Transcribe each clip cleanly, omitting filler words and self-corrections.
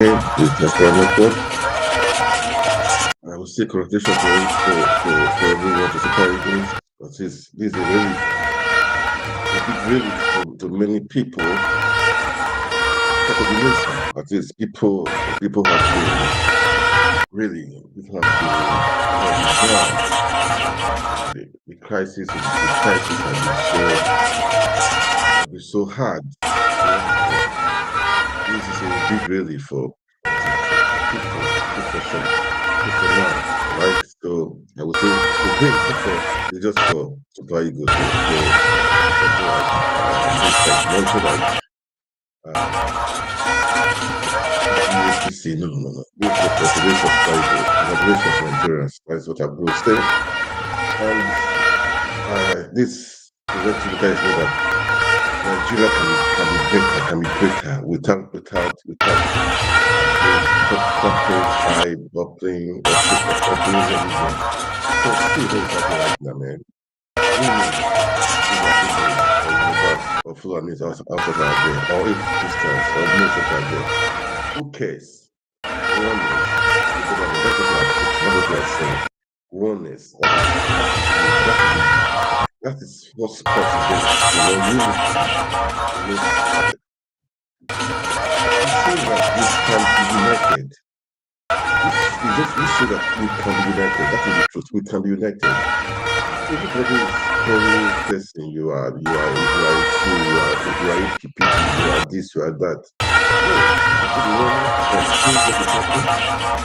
This is Network. I will say congratulations for everyone to Super Eagles. This is a really a big relief to many people, part of the nation. At least people have the crisis has been so hard. This is a big relief for people, people now, right? So I would say the big people is just for Super Eagles. No. This is the population of Super Eagles, the population of Nigerians. That's what I'm going to say. And this is let you guys know that Nigeria can be greater without bubbling, everything. So see what's happening right now, man. Or Fulanis outside out there, or if Christians or Muslims out there. Who cares? Oneness. That is what's possible. We see that we can be united. That is the truth. We can be united. Everybody is calling person. You are APP, you are this, you are that.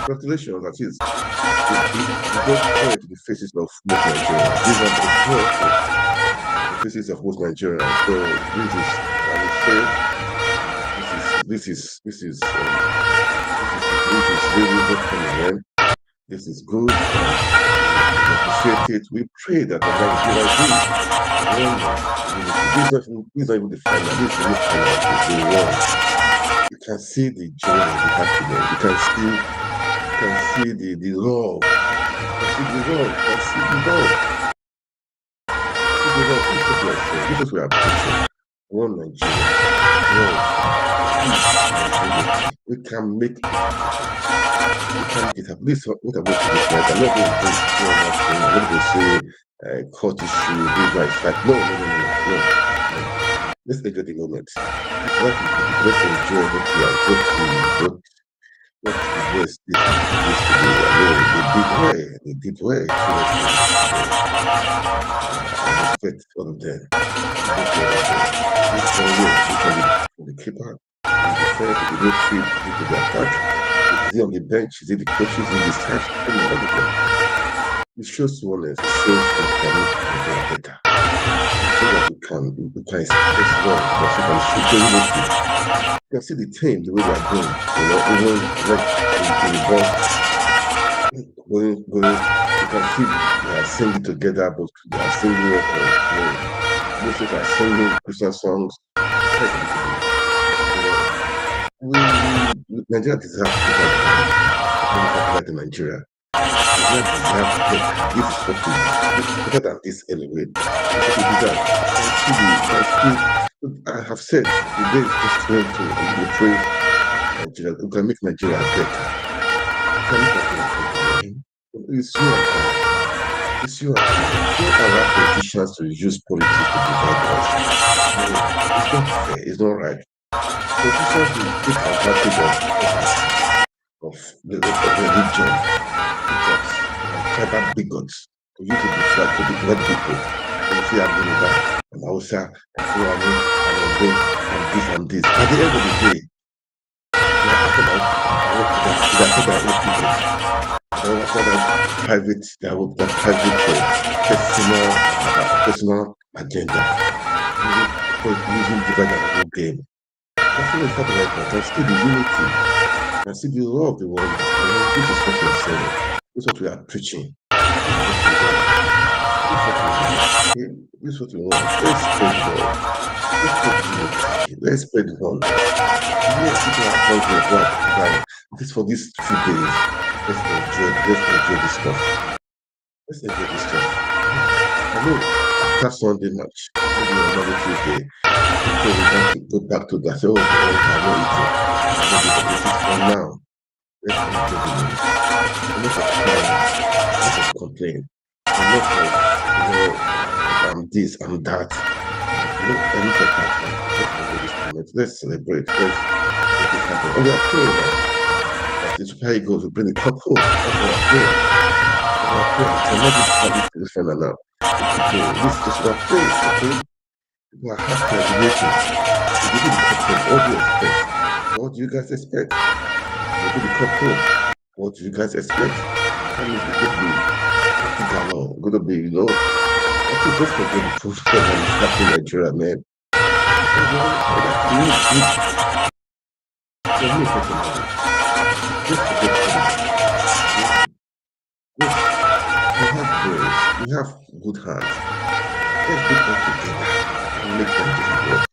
Congratulations, that is. We don't point to the faces of most Nigerians. These are the faces of most Nigerians. So this is really good for me, man. This is good. We appreciate it. We pray that the Nigeria will this is not even the final. This is the final. You can see the joy, the happiness. You can see the love. You can see the love. This is what we are preaching. One Nigeria. We can make it happen. This is what I'm going to do. I'm not going to say court issue, this right fact. No. Let's enjoy the moment. Let's enjoy what the West did the deep way. I respect all of them. For the keeper, the defense, the midfield, to the attack. Is he on the bench? Is he the coaches in the staff? It shows oneness. It shows that we can be better. So that we can express well, that we can see. You can see the team, the way they are doing. Even in the ball, going. You can see they are singing together, but they are singing. Muslims are singing Christian songs. Nigeria deserves to Nigeria. This is what we better than this anyway. I have said the day is just going to pray Nigeria. We can make Nigeria better. It's you and I. Don't allow politicians to use politics to divide us. It's not fair. It's not right. Politicians will take advantage of the religion, tribal bigots, to use it to divide people. And say I'm doing that, and Hausa, and Fulani, and this and this. At the end of the day, they are after private personal agenda. Using divide and rule game. That's what it's happening right now. Can see the unity, can see the law of the world. This is what we're saying. This is what we are preaching. This is what we want. Let's spread the word. Let people are hungry about this for these 2 days. Let's enjoy this stuff. I know after Sunday match, maybe on Monday, Tuesday, people will want to go back to that. Say, oh, I know eating. This is for now. Let's not do the news. Enough of crying. Enough of complaining. Enough of, I'm this, I'm that. Enough of that. Let's do this moment. Let's celebrate. Let's make it happen. And we are praying now. That the Super Eagles will bring the cup home. That's what we're praying. I'm not just this final now. This is just what I'm praying. Okay? People are happy and waiting. They give you the cup home. What do you expect? What do you guys expect? They give the cup home. What do you guys expect? That means it's going to be $50. Going to be, I think just forget the proof that is happening in Nigeria, man. Just forget we have good hands. Let's put them together and make them work.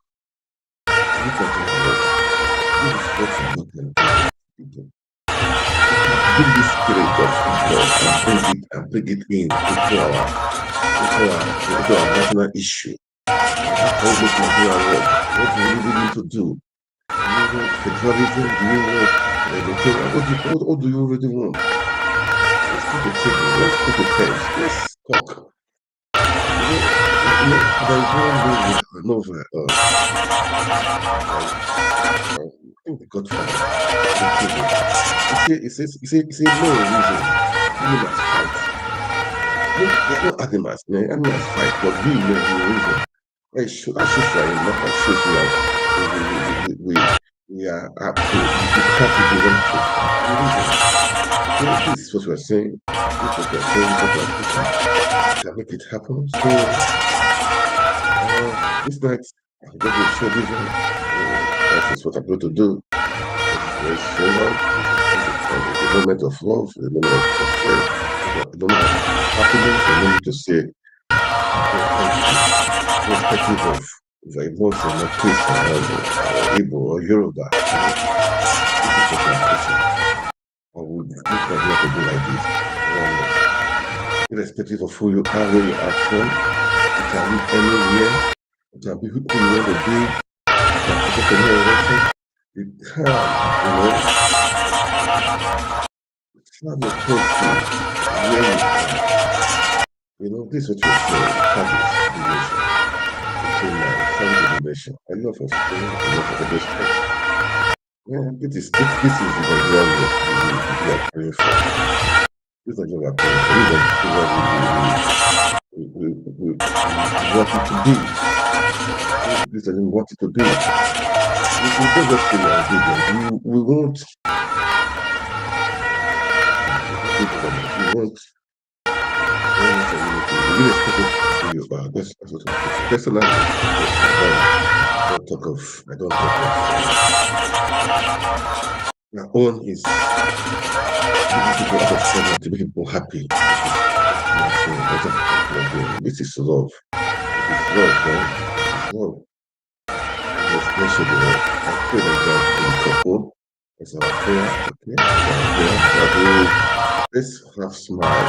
Make them work. This is what we need them people. Bring this spirit of football and bring it in into our national issue. How we make Nigeria work. What do we really need to do? Do you want federalism? Do you want electoral? What do you really want? Let's put the table. Let's put the pens. Let's talk. There's one way with Nova. I think the Godfather. He says no reason. Animals fight. They're not animals, man. Animals fight, but we know the reason. I should say, not I should say, we are up to the party we want to. This is what we're saying. This is what we're saying. What we're pushing. Can make it happen. So this night, I'm going to show this one. This is what I'm going to do. Let's show out. The moment of love, the moment of the moment of happiness, the moment to say, irrespective of if I want to not Christian or Igbo or Yoruba, this is what I'm pushing. I would look Nigeria to do like this. Irrespective of who you are, where you are from, you can live anywhere, you can be who you want to be, you can protect your direction, you can, have your country where you are. This is what you're saying, happiness, the nation. Between my family and the nation. I love us, I love the district. Yeah, this is the Nigerian we are praying for. This is what we are praying for. This is what we want it to be. This is what we want it to be. We don't just feel our vision. We want. We want. That's what personally, I don't talk of. My own is people out to make people happy. This is love. This is love, man. This is love. Let's show the love. I pray that God will couple. It's our prayer. Okay? It's our prayer. Let's have smile.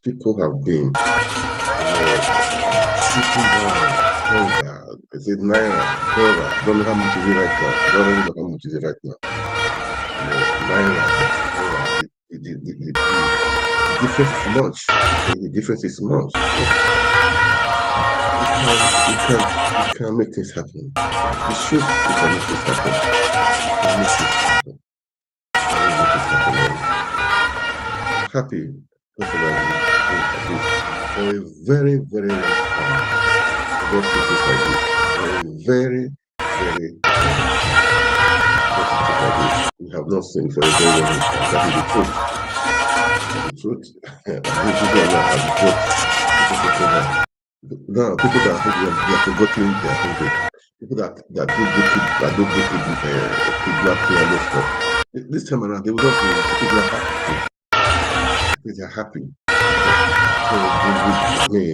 People have been sitting down. Is it Naira? Dollar? Don't know how much is it right now. Don't know how much is it right now. Naira. The difference is much. The difference is much. We can make things happen. We should. We can make this happen. We can make this happen. I'm happy personally for a very, very long time. God put this like this. For a very, very long time. We have not seen for a very long time. That is the truth. The truth. Now, people that have forgotten their hungry. People that do kidnapping and stuff. This time around, they will not be people are happy. They are happy. So the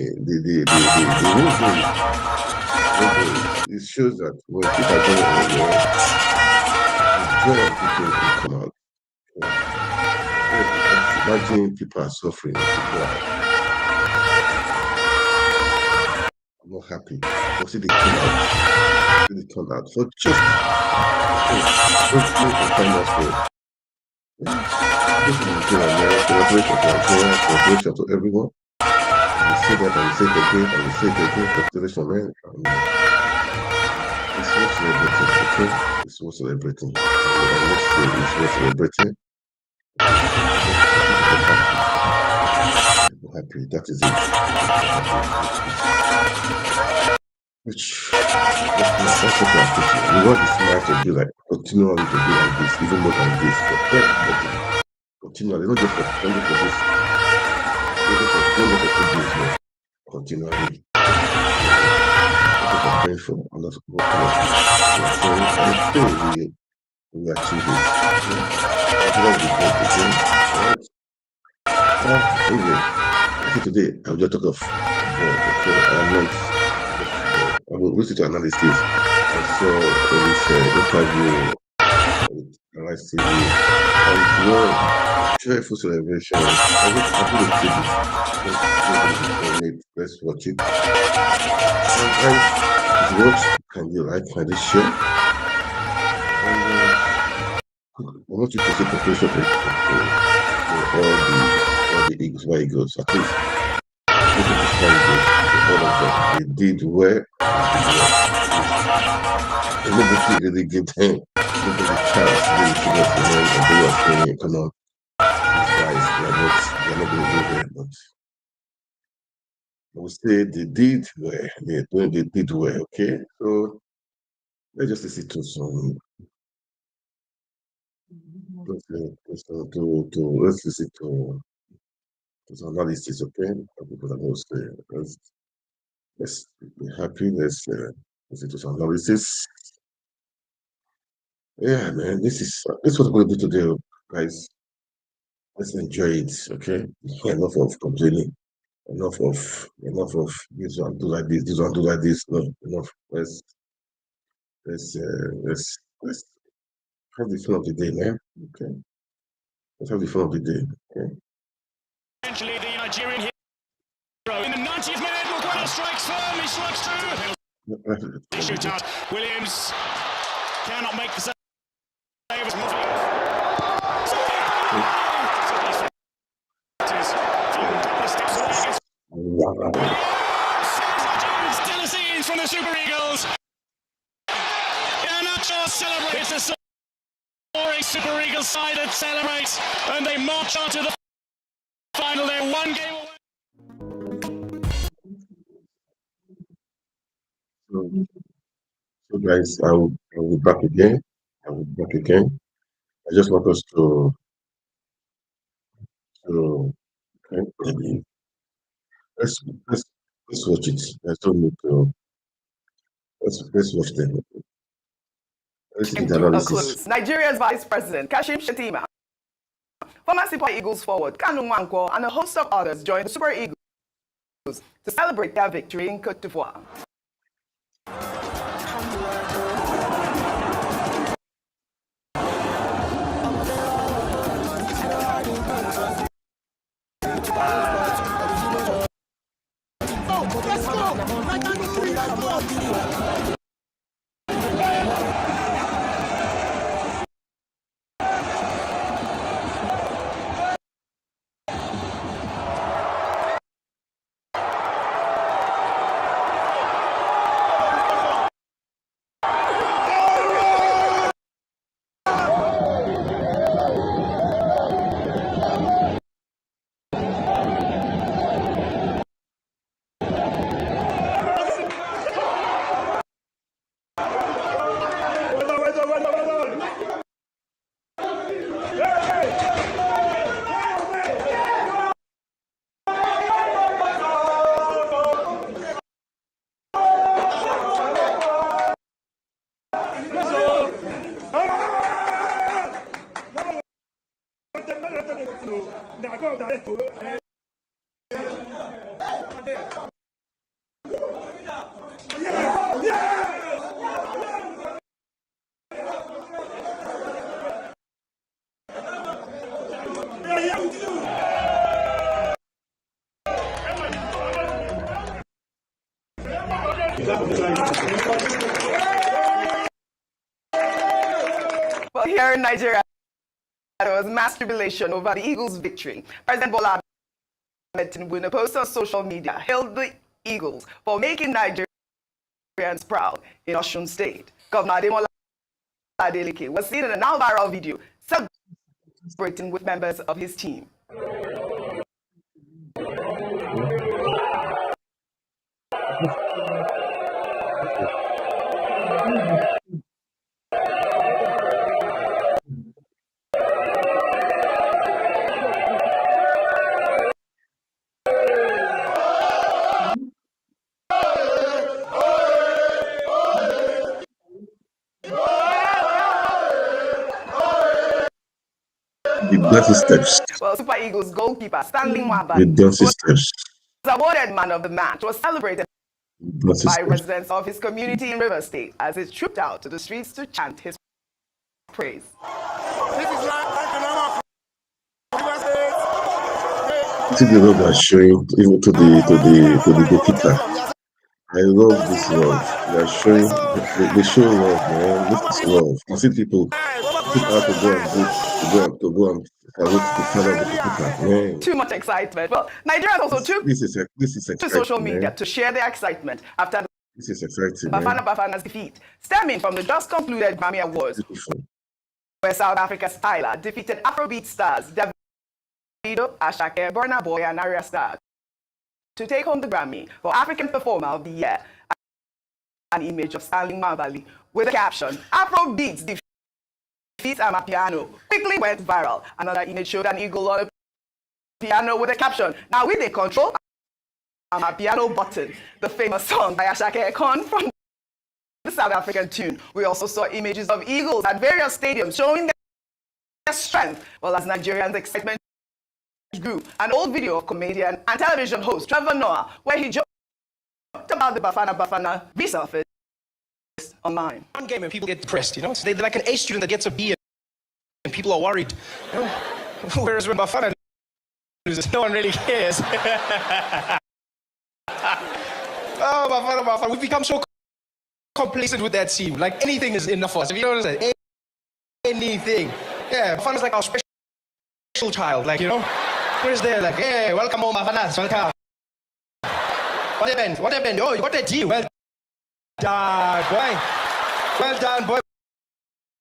it shows that when people are going the joy of people will come out. Imagine people are suffering. People are not happy. But see, they turned out. They turned out. So just find us for. This is Nigeria. Congratulations to everyone. We say that and we say it again and we say it again. Congratulations, man. It's worth celebrating, okay? It's worth celebrating. Let's say it's worth celebrating. Happy, that is it. Which that's what I'm thinking. We want this match to be like continually to be like this, even more than this for everybody. Continually, not just for this. Continually. That's what I'm praying for. And that's what I'm saying. We achieve it. Anyway, today I'll just talk of I will listen to analysis. I saw this interview with Rice TV and joyful celebration. Let's watch it. And what can you like for this show? And I want you to say preparation for all the Eagles, my Eagles, at least. They did well. Nobody really gave them the chance really to get the name and they were playing. Come on, these guys, they're not going to do well, but I would say they did well. They did well, okay? So let's just listen to some. Let's listen to some analysis, okay? Because I'm going to say, let's be happy. Let's listen to some analysis. Yeah, man, this is what we're going to do today, guys. Let's enjoy it, okay? Enough of complaining. Enough of this one do like this one do like this. No, enough. Let's have the fun of the day, man. Okay. Let's have the fun of the day. Okay. Eventually, the Nigerian hero in the 90th minute, Maguire strikes firm. He strikes true. Shootout. Williams cannot make the save. Still a scenes from the Super Eagles. Garnacho celebrates the soaring Super Eagles side that celebrates, and they march on to the final. They're one game away. So guys, I will be back again. I just want us to okay, let's watch it. I don't need to let's watch them. Let's see the analysis. Nigeria's Vice President Kashim Shettima, former Super Eagles forward Kanu Nwankwo, and a host of others joined the Super Eagles to celebrate their victory in Côte d'Ivoire. Well, here in Nigeria, there was mass jubilation over the Eagles' victory. President Bola Ahmed Tinubu, in a post on social media, hailed the Eagles for making Nigerians proud in Osun State. Governor Ademola Adeleke was seen in a now viral video celebrating with members of his team. The dirty steps. Well, Super Eagles goalkeeper Stanley The Mwabali dirty steps. was awarded man of the match, was celebrated Dirty by steps. residents of his community in River State as he trooped out to the streets to chant his praise. See the love they're showing even to the goalkeeper. I love this love. They're showing they show love, man. This is love. I see people out to go and salute the father of the goalkeeper. Man. Too much excitement. Well, Nigerians also took This is to exciting, social media man. to share their excitement after This is exciting, man. Bafana Bafana's defeat, stemming from the just concluded Grammy Awards, Beautiful. where South Africa's Tyler defeated Afrobeat stars Davido, Ashake, Burna Boy, and Arya Starr to take home the Grammy for African Performer of the Year. An image of Stanley Mwabali with the caption, Afrobeats defeats Amapiano, quickly went viral. Another image showed an eagle on a piano with a caption, now we they control Amapiano button, the famous song by Ashake Khan from the South African tune. We also saw images of eagles at various stadiums showing their strength, well as Nigerians' excitement grew. An old video of comedian and television host Trevor Noah, where he joked about the Bafana Bafana resurfaced online. One game and people get depressed, you know? They're like an A student that gets a B and people are worried. You know? Whereas when Bafana loses, no one really cares. Oh, Bafana, we've become so complacent with that team. Like anything is enough for us. If you notice that, anything. Yeah, Bafana's like our special child, like, you know? Where's there, like, hey, welcome home, Bafana, welcome. What happened? What happened? Oh, you got that G. Well done, boy. Well done, boy.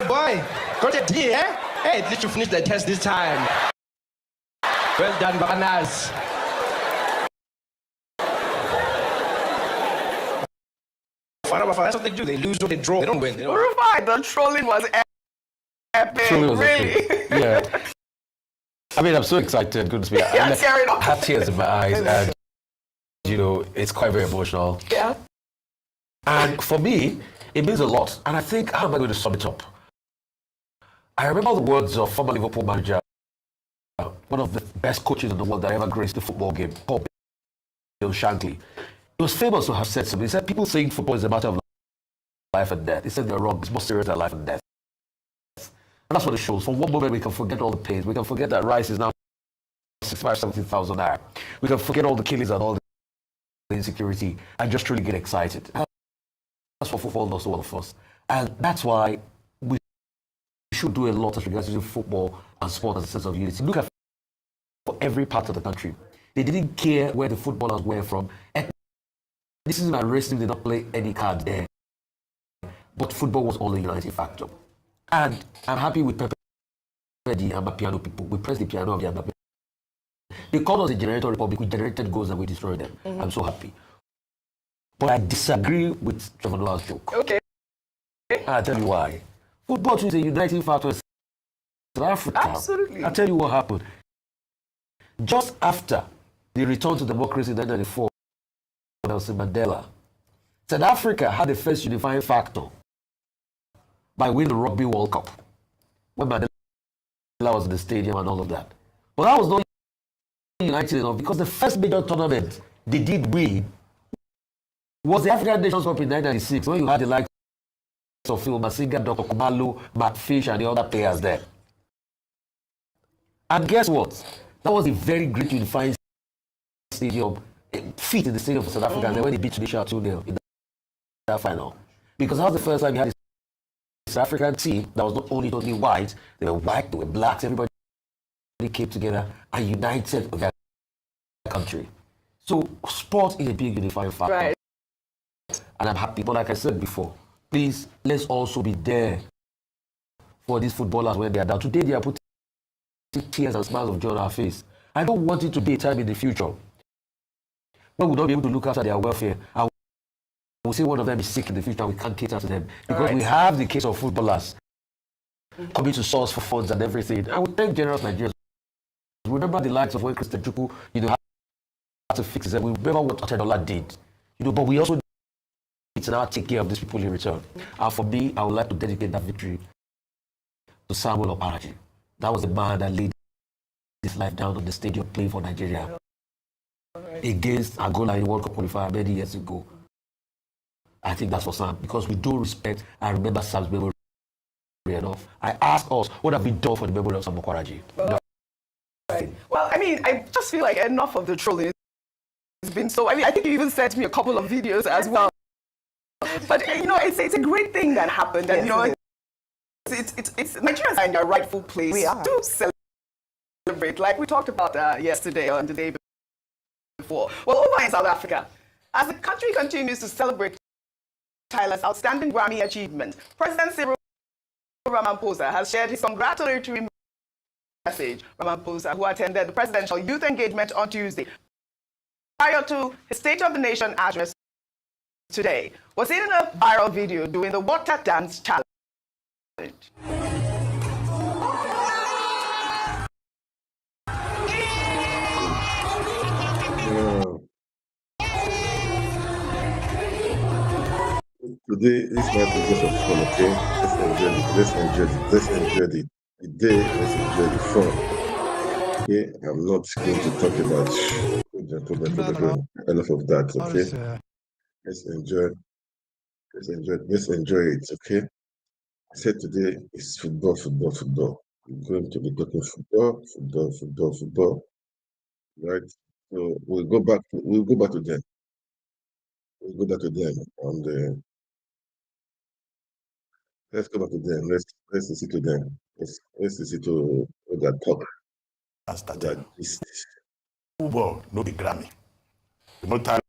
Boy, got that D, eh? Hey, at least you finished the test this time. Well done, Bananas. That's what they do. They lose or they draw. They don't win. They don't. Rufai, the trolling was epic. Truly was really. epic. Yeah. I mean, I'm so excited. Goodness me. Yeah, tearing up. I have tears in my eyes, and you know, it's quite very emotional. Yeah. And for me, it means a lot. And I think, how am I going to sum it up? I remember the words of former Liverpool manager, one of the best coaches in the world that ever graced the football game, Paul Bill Shankly. He was famous to have said something. He said, people saying football is a matter of life and death. He said they're wrong. It's more serious than life and death. And that's what it shows. For one moment, we can forget all the pains. We can forget that rice is now 65,000-70,000 naira. We can forget all the killings and all the insecurity and just really get excited. That's what football does to all of us. And that's why we should do a lot as regards to football and sport as a sense of unity. Look at for every part of the country. They didn't care where the footballers were from. Ethnicism and racism did not play any card there. But football was all a uniting factor. And I'm happy with Pepe and Amapiano people. We pressed the piano of the Amapiano. They called us a generator republic. We generated goals and we destroyed them. I'm so happy. But I disagree with Trevor Noah's joke. Okay. I'll tell you why. Football is a uniting factor in South Africa. Absolutely. I'll tell you what happened. Just after the return to democracy in 1994, Nelson Mandela, South Africa had the first unifying factor by winning the Rugby World Cup when Mandela was in the stadium and all of that. But that was not united enough because the first major tournament they did win was the African Nations Cup in 1996 when you had the likes of Phil Masinga, Dr. Kumalo, Matt Fish, and the other players there. And guess what? That was a very great unifying stadium, feat in the stadium for South Africa. And then when they beat Tunisia 2-0 in that final. Because that was the first time we had a African team that was not only totally white, they were white, they were blacks, everybody came together and united their country. So sport is a big unifying factor. Right. And I'm happy, but like I said before, please, let's also be there for these footballers when they are down. Today they are putting tears and smiles of joy on our face. I don't want it to be a time in the future when we'll not be able to look after their welfare. And we'll say one of them is sick in the future, we can't cater to them. Because we have the case of footballers coming to source for funds and everything. I would thank generous Nigerians. Remember the likes of when Christian Chukwu, had to fix them. We remember what Otedola did. But we also need to now take care of these people in return. And for me, I would like to dedicate that victory to Samuel Oparaji. That was the man that laid his life down on the stadium playing for Nigeria against Angola in World Cup qualifier many years ago. I think that's for Sam, because we do respect and remember Sam's memory enough. I ask us, what have we done for the memory of Sam Oparaji? Well, I mean, I just feel like enough of the trolling. It's been so. I mean, I think you even sent me a couple of videos as well. But it's a great thing that happened, and it's Nigerians are in their rightful place to celebrate, like we talked about yesterday or the day before. Well, over in South Africa, as the country continues to celebrate Tyler's outstanding Grammy achievement, President Cyril Ramaphosa has shared his congratulatory message. Ramaphosa, who attended the presidential youth engagement on Tuesday, prior to his State of the Nation address today, was in a viral video doing the water dance challenge. Today, this night is just of fun, okay? Let's enjoy the day, let's enjoy the fun. Okay, I'm not going to talk about enough of that, okay? Let's enjoy it, okay? I said today is football. We're going to be talking football, right? So we'll go back to them. And let's go back to them. Let's listen to them. Let's listen to that talk. Football, no the Grammy. No time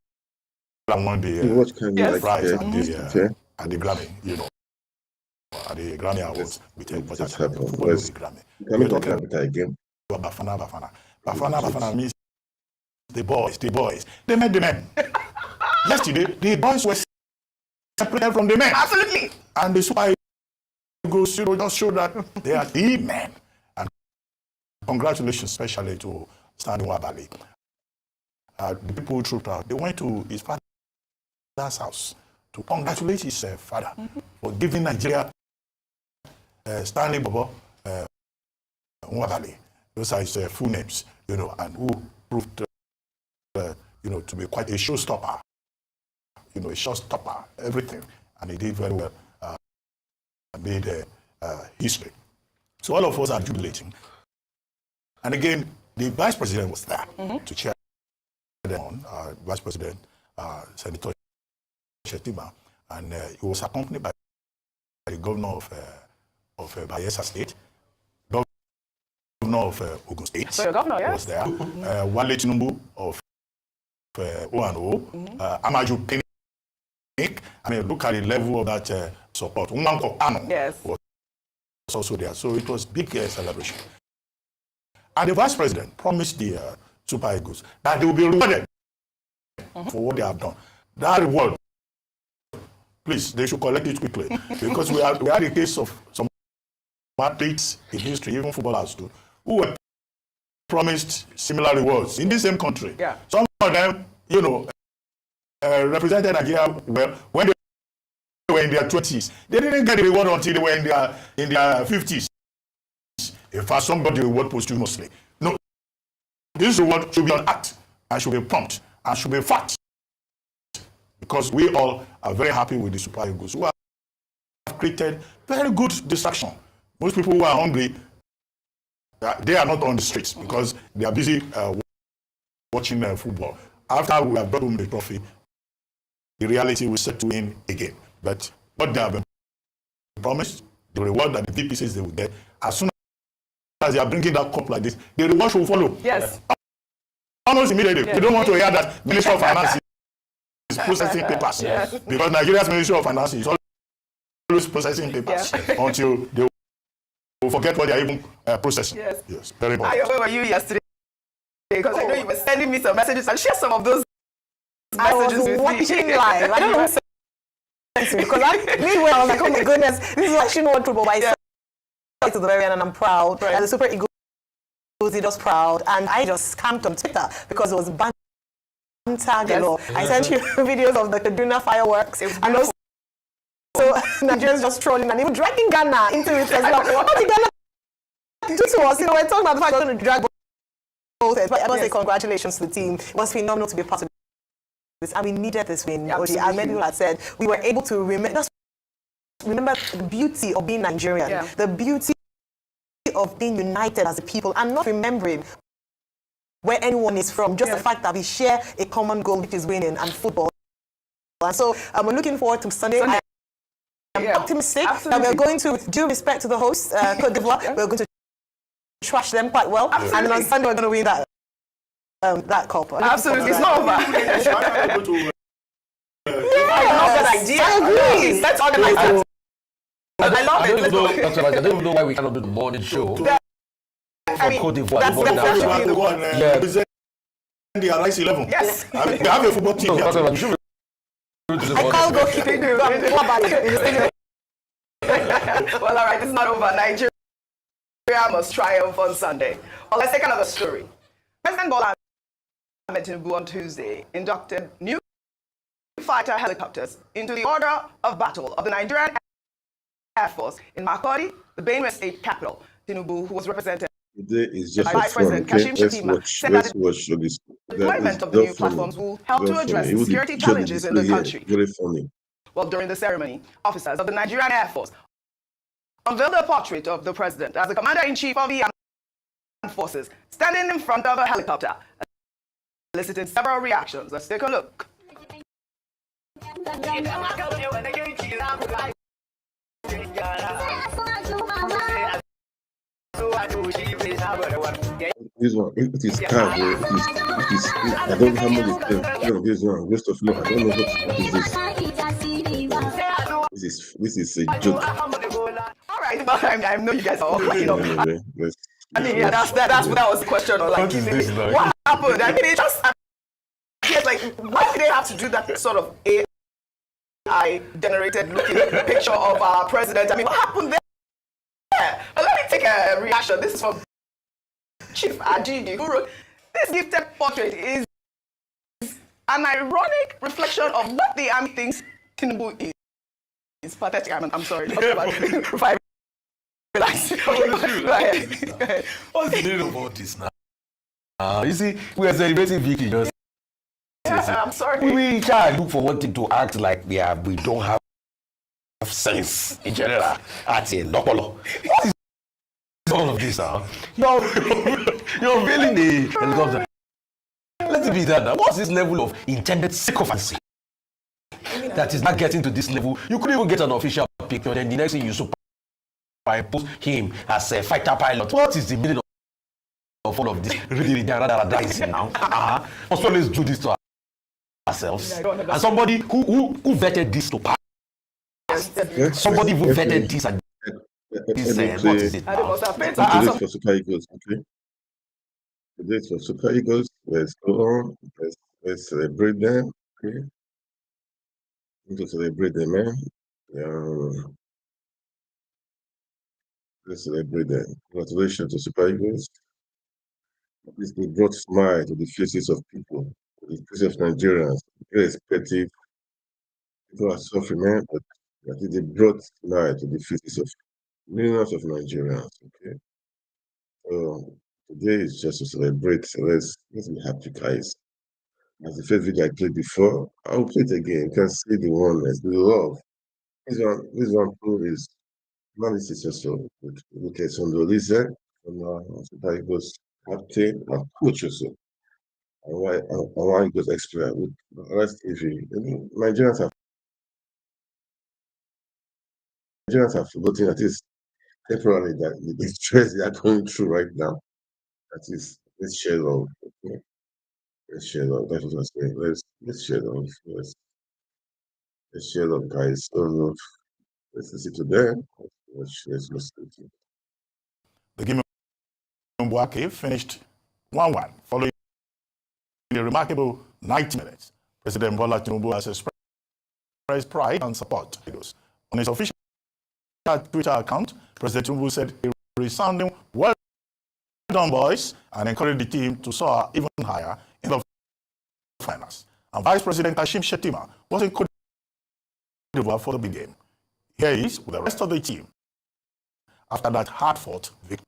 one day. What can you like prize here? and the Grammy, at the Grammy Awards, we take what has happened. Let's- Football, no the Grammy. Can we talk about that again? Bafana means the boys. They met the men. Yesterday, the boys were separated from the men. Absolutely. And the Super Eagles, just show that they are the men. And congratulations, especially to Stanley Wabali. The people who trooped out, they went to his father's house to congratulate his father for giving Nigeria Stanley Bobo Wabali. Those are his full names, and who proved, to be quite a showstopper. A showstopper, everything. And he did very well. Made history. So all of us are jubilating. And again, the vice president was there to cheer them on, Vice President Senator Shetima, and he was accompanied by the governor of Bayelsa State, governor of Ogun State. So your governor, yeah? Was there. Wale Tinubu of O&O, Amaju Pinnick. I mean, look at the level of that support. Umanko Ano was also there. So it was big celebration. And the vice president promised the Super Eagles that they will be rewarded for what they have done. That reward, please, they should collect it quickly. Because we had a case of some athletes in history, even footballers too, who were promised similar rewards in the same country. Yeah. Some of them, represented Nigeria well when they were in their 20s. They didn't get the reward until they were in their 50s. In fact, somebody reward posthumously. No, this reward should be on act and should be prompt and should be fast. Because we all are very happy with the Super Eagles who have created very good distraction. Most people who are hungry, they are not on the streets because they are busy watching football. After we have brought home the trophy, the reality will set in again. But what they have been promised, the reward that the VP says they will get, as soon as they are bringing that cup like this, the reward should follow. Yes. Almost immediately. Yes. We don't want to hear that Ministry of Finance is processing papers. Yes. Because Nigeria's Ministry of Finance is always processing papers until they will forget what they are even processing. Yes. Yes. Very important. Where were you yesterday? Because I know you were sending me some messages and share some of those messages with me. I was watching live. I don't know because meanwhile, I was like, oh my goodness, this is actually not football, but I said to the very end, and I'm proud. Right. And the Super Eagles did us proud, and I just camped on Twitter because it was banter galore. I sent you videos of the Kaduna fireworks, and also Nigerians just trolling and even dragging Ghana into it as well. What did Ghana do to us? You know, we're talking about the fact we're going to drag both heads, but I must say congratulations to the team. It was phenomenal to be part of this, and we needed this win. Oji, and many people had said we were able to remember the beauty of being Nigerian, the beauty of being united as a people, and not remembering where anyone is from, just the fact that we share a common goal, which is winning and football. And so we're looking forward to Sunday. I am optimistic that we're going to, with due respect to the host, Côte d'Ivoire, we're going to trash them quite well. And on Sunday we're going to win that cup. Absolutely, it's not over. I agree. Let's organize that. I love it. I don't even know why we cannot do the morning show. I mean, Côte d'Ivoire. The Arise 11. Yes. I mean, they have a football team here. I can't go keep it. What about it? Well, all right, it's not over. Nigeria must triumph on Sunday. Well, let's take another story. President Bola Ahmed Tinubu on Tuesday inducted new fighter helicopters into the order of battle of the Nigerian Air Force in Makurdi, the Benue State capital. Tinubu, who was represented Today is just by for fun, President okay? Kashim Shettima, said Let's that watch this. the deployment of the new platforms will help to address the security challenges in the country. Very funny. Well, during the ceremony, officers of the Nigerian Air Force unveiled a portrait of the president as the commander-in-chief of the armed forces, standing in front of a helicopter, eliciting several reactions. Let's take a look. This one, it is cargo. It is. I don't know how much this one. Rest of luck. I don't know what is this. This is a joke. All right, but I know you guys are all cracking up. Anyway, That was the question. Like, what happened? I mean, it just appears like, why do they have to do that sort of AI-generated looking picture of our president? I mean, what happened there? But let me take a reaction. This is from Chief Ajidi, who wrote, this gifted portrait is an ironic reflection of what the army thinks Tinubu is. It's pathetic. I'm sorry. Relax. Go ahead. What's the meaning of all this now? You see, we are celebrating Vicky. I'm sorry. We try and look for one thing to act like we don't have sense in general. That's a lokolo. What is all of this, huh? You're feeling the helicopter. Let it be that now. What's this level of intended sycophancy that is not getting to this level? You couldn't even get an official picture, then the next thing you superimpose him as a fighter pilot. What is the meaning of all of this? Really, now. Must always do this to ourselves. And somebody who vetted this to pass. Somebody who vetted this and this. What is it now? Today for Super Eagles, okay? Today for Super Eagles. Let's go on. Let's celebrate them, okay? We need to celebrate them, man. Let's celebrate them. Congratulations to Super Eagles. They brought smile to the faces of people, to the faces of Nigerians, irrespective. People are suffering, man, but they brought smile to the faces of millions of Nigerians. Okay, so today is just to celebrate. So let's be happy, guys. As the first video I played before, I'll play it again. You can see the oneness, the love. This one proof is analysis also. Look at Sondolize from Super Eagles captain and coach also. And why Eagles expert with Rest TV. Nigerians have Nigerians have forgotten at least temporarily that the stress they are going through right now. That is, let's share love. Okay? Let's share love. That's what I'm saying. Let's share love. Let's share love, guys. So let's listen to them. Let's listen to. The game in Buake finished 1-1 following a remarkable 90 minutes. President Bola Tinubu has expressed pride and support. On his official Twitter account, President Tinubu said a resounding well done, boys, and encouraged the team to soar even higher in the finals. And Vice President Kashim Shettima was in Cote d'Ivoire for the big game. Here he is with the rest of the team after that hard-fought victory.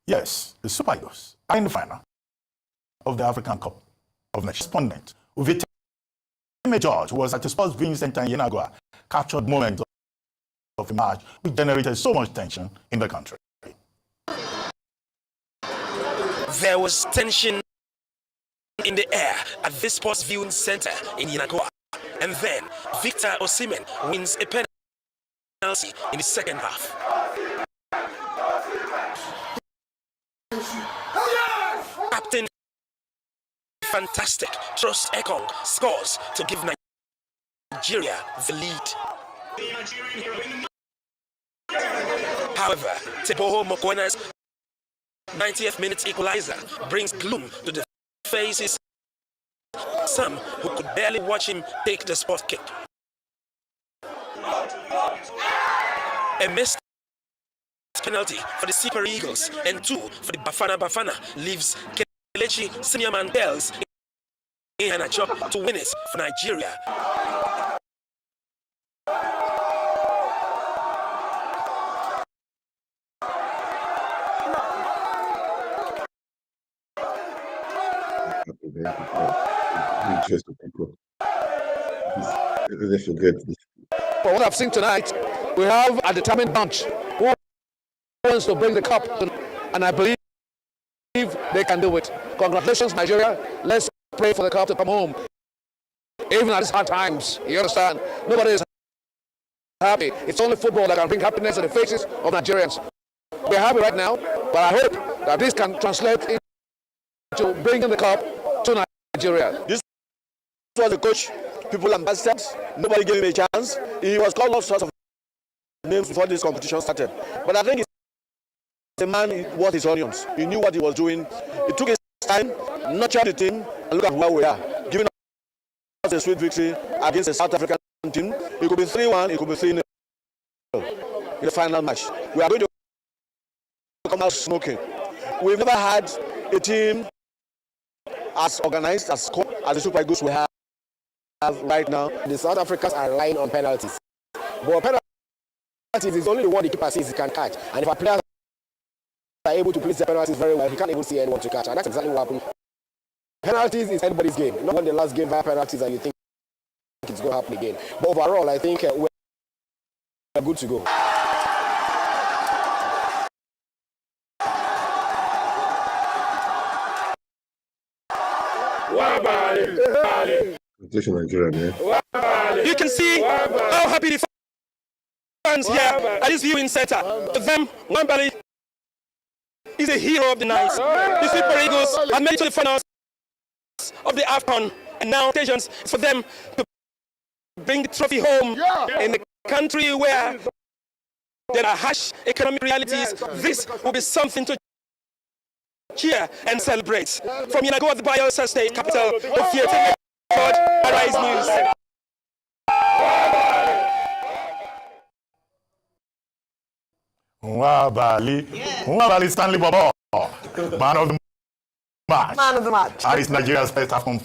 Yes, the Super Eagles are in the final of the African Cup of Nations. Respondent with George, who was at the Sports Viewing Center in Yenagoa, captured moments of the match which generated so much tension in the country. There was tension in the air at this Sports Viewing Center in Yenagoa, and then Victor Osimhen wins a penalty in the second half. Captain Fantastic Trust Ekong scores to give Nigeria the lead. However, Teboho Mokwena's 90th minute equalizer brings gloom to the faces of some who could barely watch him take the spot kick. A missed penalty for the Super Eagles and 2 for the Bafana leaves Kelechi Senior Mandels in a job to win it for Nigeria. They forget this. For what I've seen tonight, we have a determined bunch who wants to bring the cup, and I believe they can do it. Congratulations, Nigeria. Let's pray for the cup to come home. Even at these hard times, you understand, nobody is happy. It's only football that can bring happiness to the faces of Nigerians. We're happy right now, but I hope that this can translate into bringing the cup to Nigeria. This was the coach, people ambassadors. Nobody gave him a chance. He was called all sorts of names before this competition started. But I think the man worth his onions. He knew what he was doing. He took his time, nurtured the team, and look at where we are. Giving us a sweet victory against a South African team. It could be 3-1, it could be 3-0 in the final match. We are going to come out smoking. We've never had a team as organized, as the Super Eagles we have right now. The South Africans are relying on penalties. But penalties is only the one the keeper sees he can catch. And if our players are able to place their penalties very well, he can't even see anyone to catch. And that's exactly what happened. Penalties is anybody's game. Not when the last game via penalties and you think it's going to happen again. But overall, I think we're good to go. You can see how happy the fans here at this viewing center. To them, Wembali is a hero of the night. The Super Eagles have made it to the finals of the AFCON, and now occasions for them to bring the trophy home in the country where there are harsh economic realities. This will be something to cheer and celebrate. From Yenagoa, the Bayelsa State capital of Theatre, Arise News. Nwabali Stanley Bobo, man of the match. Man of the match. And it's Nigeria's first AFCON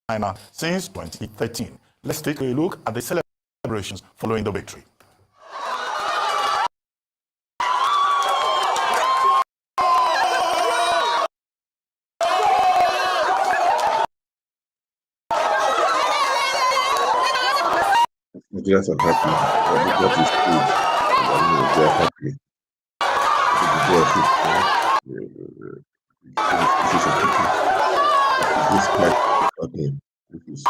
final since 2013. Let's take a look at the celebrations following the victory. Nigerians are happy. What is good? They are happy. This quite happening. This is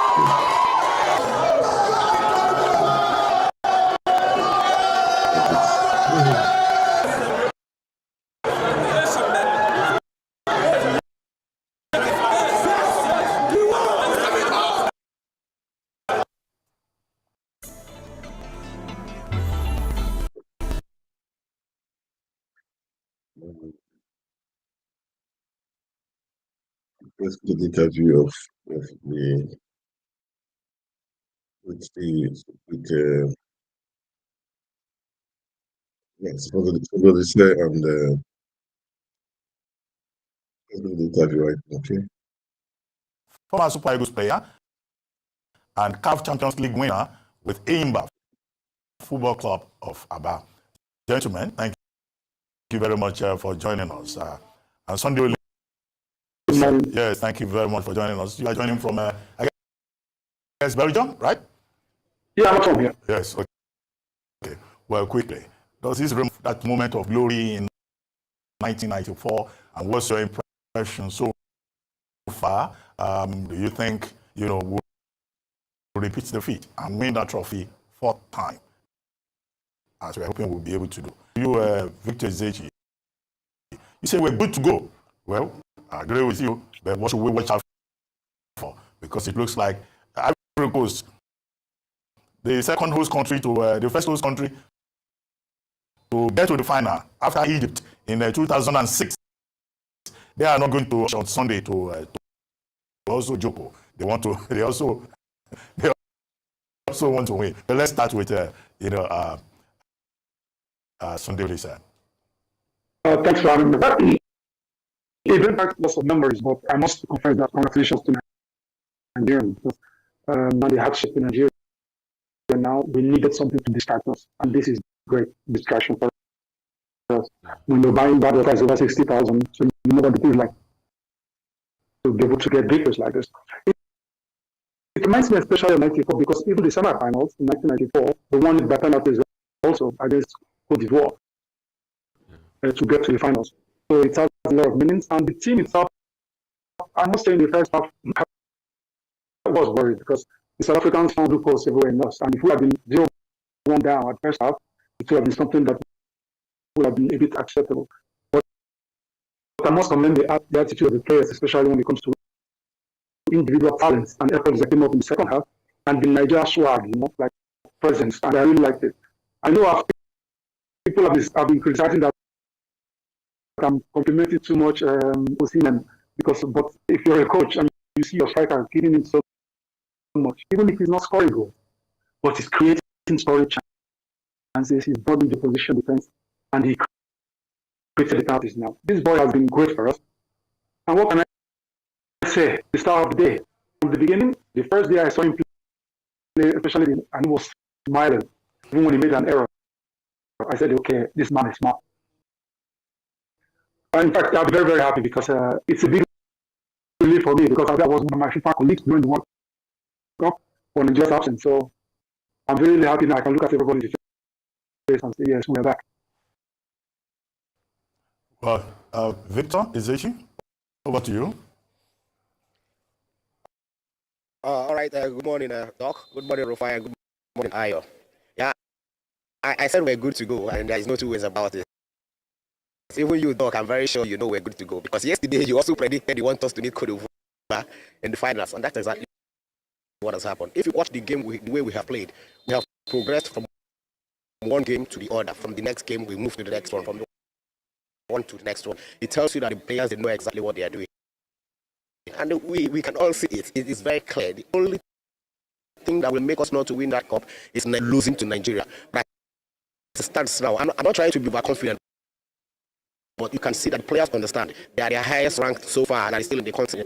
let's get the interview of the with yes, somebody say and let's do the interview right now, okay? Former Super Eagles player and CAF Champions League winner with Enyimba Football Club of Aba. Gentlemen, thank you very much for joining us. And Sunday, yes, thank you very much for joining us. You are joining from, I guess, Belgium, right? Yeah, I'm from here. Yes, okay. Well, quickly, does this remember that moment of glory in 1994, and what's your impression so far? Do you think, we'll repeat the feat and win that trophy 4th time, as we're hoping we'll be able to do? You, Victor Ezechi, you say we're good to go. Well, I agree with you, but what should we watch out for? Because it looks like Ivory Coast, the second host country to the first host country to get to the final after Egypt in 2006. They are not going to on Sunday to also Joko. They also want to win. But let's start with Sunday Lisa. Thanks for having me. It brings back lots of memories, but I must confess that congratulations to Nigerians. Now the hardship in Nigeria. Now we needed something to distract us, and this is great distraction for us. When you're buying bad price over 60,000, so you know what it is like to be able to get victories like this. It reminds me especially of 94 because even the semi-finals in 1994, they won it by penalties also against Cote d'Ivoire to get to the finals. So it has a lot of meanings, and the team itself, I must say, in the first half, I was worried because the South Africans found loopholes everywhere in us, and if we had been 0-1 down at first half, it would have been something that would have been a bit acceptable. But I must commend the attitude of the players, especially when it comes to individual talents and efforts that came up in the second half, and the Nigeria swag, like presence, and I really liked it. I know people have been criticizing that I'm complimenting too much Osimhen, but if you're a coach and you see your striker giving him so much, even if he's not scoring goals, but he's creating scoring chances, he's brought into position defense, and he created the penalties now. This boy has been great for us. And what can I say? The start of the day, from the beginning, the first day I saw him play, especially, and he was smiling, even when he made an error. I said, okay, this man is smart. In fact, I'm very, very happy because it's a big relief for me because that was one of my FIFA colleagues during the World Cup on Nigeria's absence. So I'm really happy now. I can look at everybody in the face and say, yes, we're back. Well, Victor Ezechi, over to you. All right. Good morning, Doc. Good morning, Rufai, and good morning, Ayo. Yeah, I said we're good to go, and there is no two ways about it. Even you, Doc, I'm very sure you know we're good to go because yesterday you also predicted you want us to meet Cote d'Ivoire in the finals, and that's exactly what has happened. If you watch the game the way we have played, we have progressed from one game to the other. From the next game, we move to the next one. From the one to the next one. It tells you that the players, they know exactly what they are doing. And we can all see it. It is very clear. The only thing that will make us not to win that cup is losing to Nigeria. But as it stands now, I'm not trying to be overconfident, but you can see that the players understand they are their highest ranked so far and are still in the competition.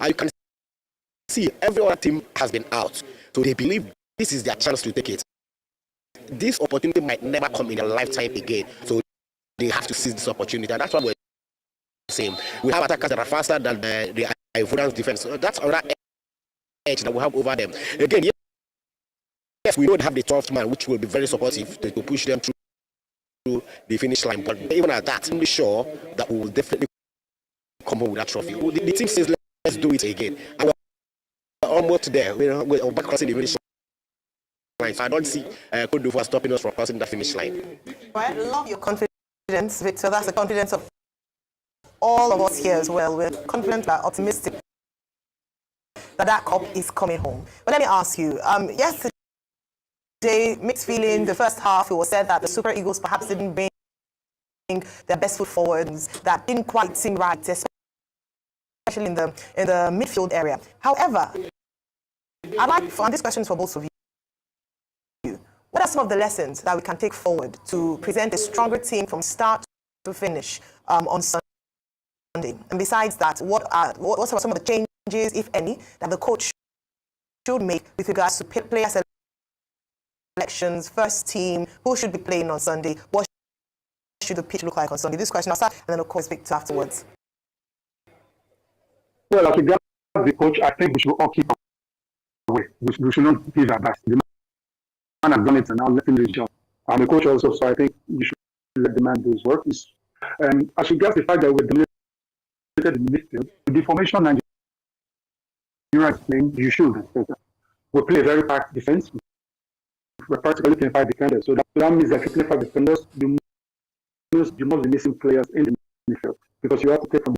And you can see every other team has been out. So they believe this is their chance to take it. This opportunity might never come in their lifetime again. So they have to seize this opportunity. And that's what we're saying. We have attackers that are faster than the Ivorian defense. So that's another edge that we have over them. Again, yes, we know they have the 12th man, which will be very supportive to push them through the finish line. But even at that, I'm sure that we will definitely come home with that trophy. The team says, let's do it again. And we're almost there. We're back crossing the finish line. So I don't see Côte d'Ivoire stopping us from crossing the finish line. I love your confidence, Victor. That's the confidence of all of us here as well. We're confident, we're optimistic that cup is coming home. But let me ask you, yesterday, mixed feeling, the first half, it was said that the Super Eagles perhaps didn't bring their best foot forwards, that didn't quite seem right, especially in the midfield area. However, I'd like, and this question is for both of you, what are some of the lessons that we can take forward to present a stronger team from start to finish on Sunday? And besides that, what are some of the changes, if any, that the coach should make with regards to player selections, first team, who should be playing on Sunday, what should the pitch look like on Sunday? This question I'll start, and then of course Victor afterwards. Well, as regards the coach, I think we should all keep away. We should not give our best. The man has done it and now let him do his job. I'm a coach also, so I think we should let the man do his work. As regards the fact that we're dominated in the midfield, the formation Nigeria is playing, you should. We play a very packed defense. We're practically playing 5 defenders. So that means that if you play 5 defenders, you must be missing players in the midfield because you have to take from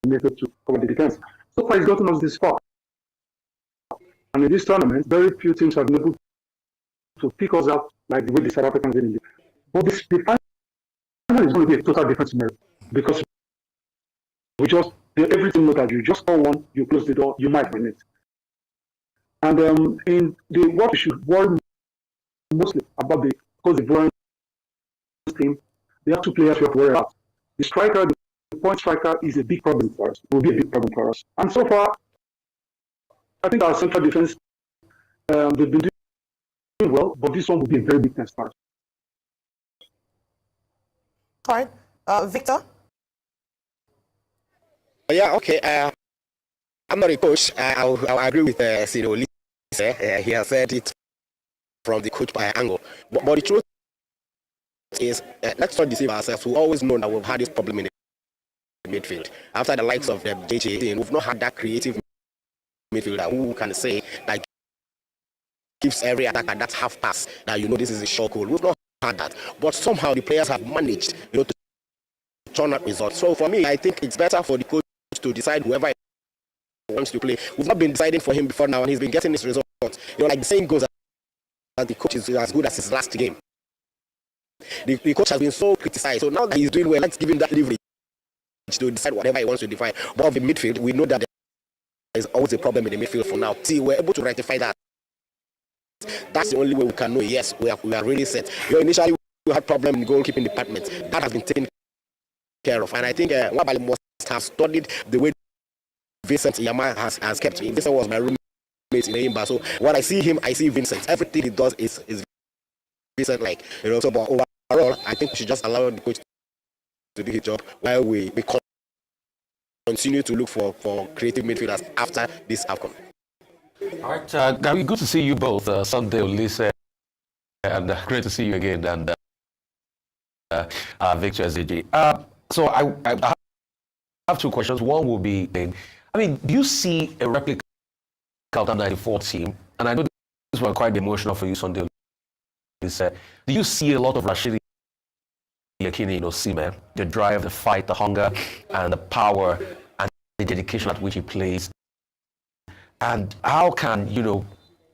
the midfield to cover the defense. So far, it's gotten us this far. And in this tournament, very few teams have been able to pick us out like the way the South Africans did. But the final is going to be a total different scenario because every team knows that you just score one, you close the door, you might win it. And what we should worry mostly about the Cote d'Ivoire team, they have 2 players we have to worry about. The striker, the point striker, is a big problem for us. Will be a big problem for us. And so far, I think our central defense, they've been doing well, but this one will be a very big test for us. All right, Victor. Yeah, okay. I'm not a coach. I agree with Sido Lee. He has said it from the coach angle. But the truth is, let's not deceive ourselves. We've always known that we've had this problem in the midfield. After the likes of JJ, we've not had that creative midfielder who can say that gives every attacker that half pass that this is a short goal. We've not had that. But somehow the players have managed to turn out results. So for me, I think it's better for the coach to decide whoever he wants to play. We've not been deciding for him before now, and he's been getting his results. Like the saying goes, that the coach is as good as his last game. The coach has been so criticized. So now that he's doing well, let's give him that leverage to decide whatever he wants to define. But of the midfield, we know that there is always a problem in the midfield for now. See, we're able to rectify that. That's the only way we can know, yes, we are really set. Initially, we had problem in the goalkeeping department. That has been taken care of. And I think Wabali must have studied the way Vincent Yama has kept. Vincent was my roommate in Imba. So when I see him, I see Vincent. Everything he does is Vincent like. So but overall, I think we should just allow the coach to do his job while we continue to look for creative midfielders after this outcome. All right, Gary, good to see you both, Sunday, Olise, and great to see you again, and Victor SDG. So I have 2 questions. One will be, do you see a replica of the 94 team? And I know this was quite emotional for you, Sunday, Olise. Do you see a lot of Rashidi Yekini, Osimhen, the drive, the fight, the hunger, and the power, and the dedication at which he plays? And how can,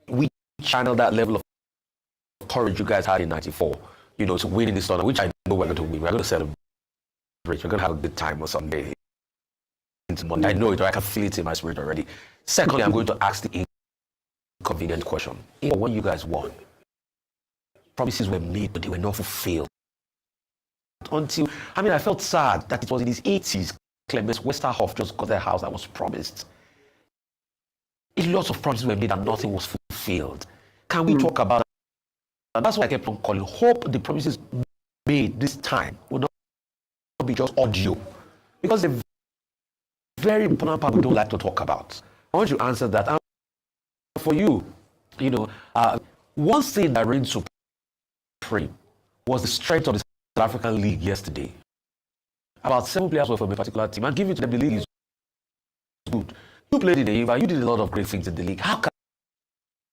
we channel that level of courage you guys had in 94, to win in this tournament, which I know we're going to win. We're going to celebrate. We're going to have a good time on Sunday into Monday. I know it, I can feel it in my spirit already. Secondly, I'm going to ask the inconvenient question. When you guys won, promises were made, but they were not fulfilled. Until, I felt sad that it was in his 80s, Clemens Westerhoff just got their house that was promised. Lots of promises were made and nothing was fulfilled. Can we talk about that? And that's why I kept on calling. Hope the promises made this time will not be just audio. Because the very important part we don't like to talk about. I want you to answer that. And for you, One thing that reigned supreme was the strength of the South African League yesterday. About 7 players were from a particular team, and giving to them the league is good. You played in the EVA, you did a lot of great things in the league. How can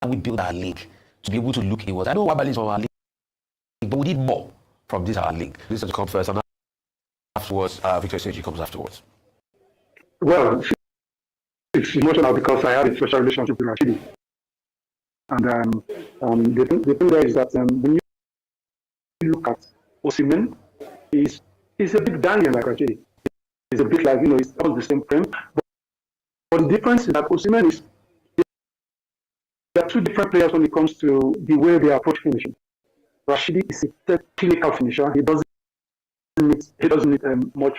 we build our league to be able to look inwards? I know Wabali is from our league, but we need more from this our league. This is to come first, and afterwards, Victor Eseji comes afterwards. Well, it's emotional because I had a special relationship with Rashidi. And the thing there is that when you look at Osimhen, he's a bit dangling like Rashidi. He's a bit like, it's all the same frame. But the difference is that Osimhen is, there are two different players when it comes to the way they approach finishing. Rashidi is a clinical finisher. He doesn't need much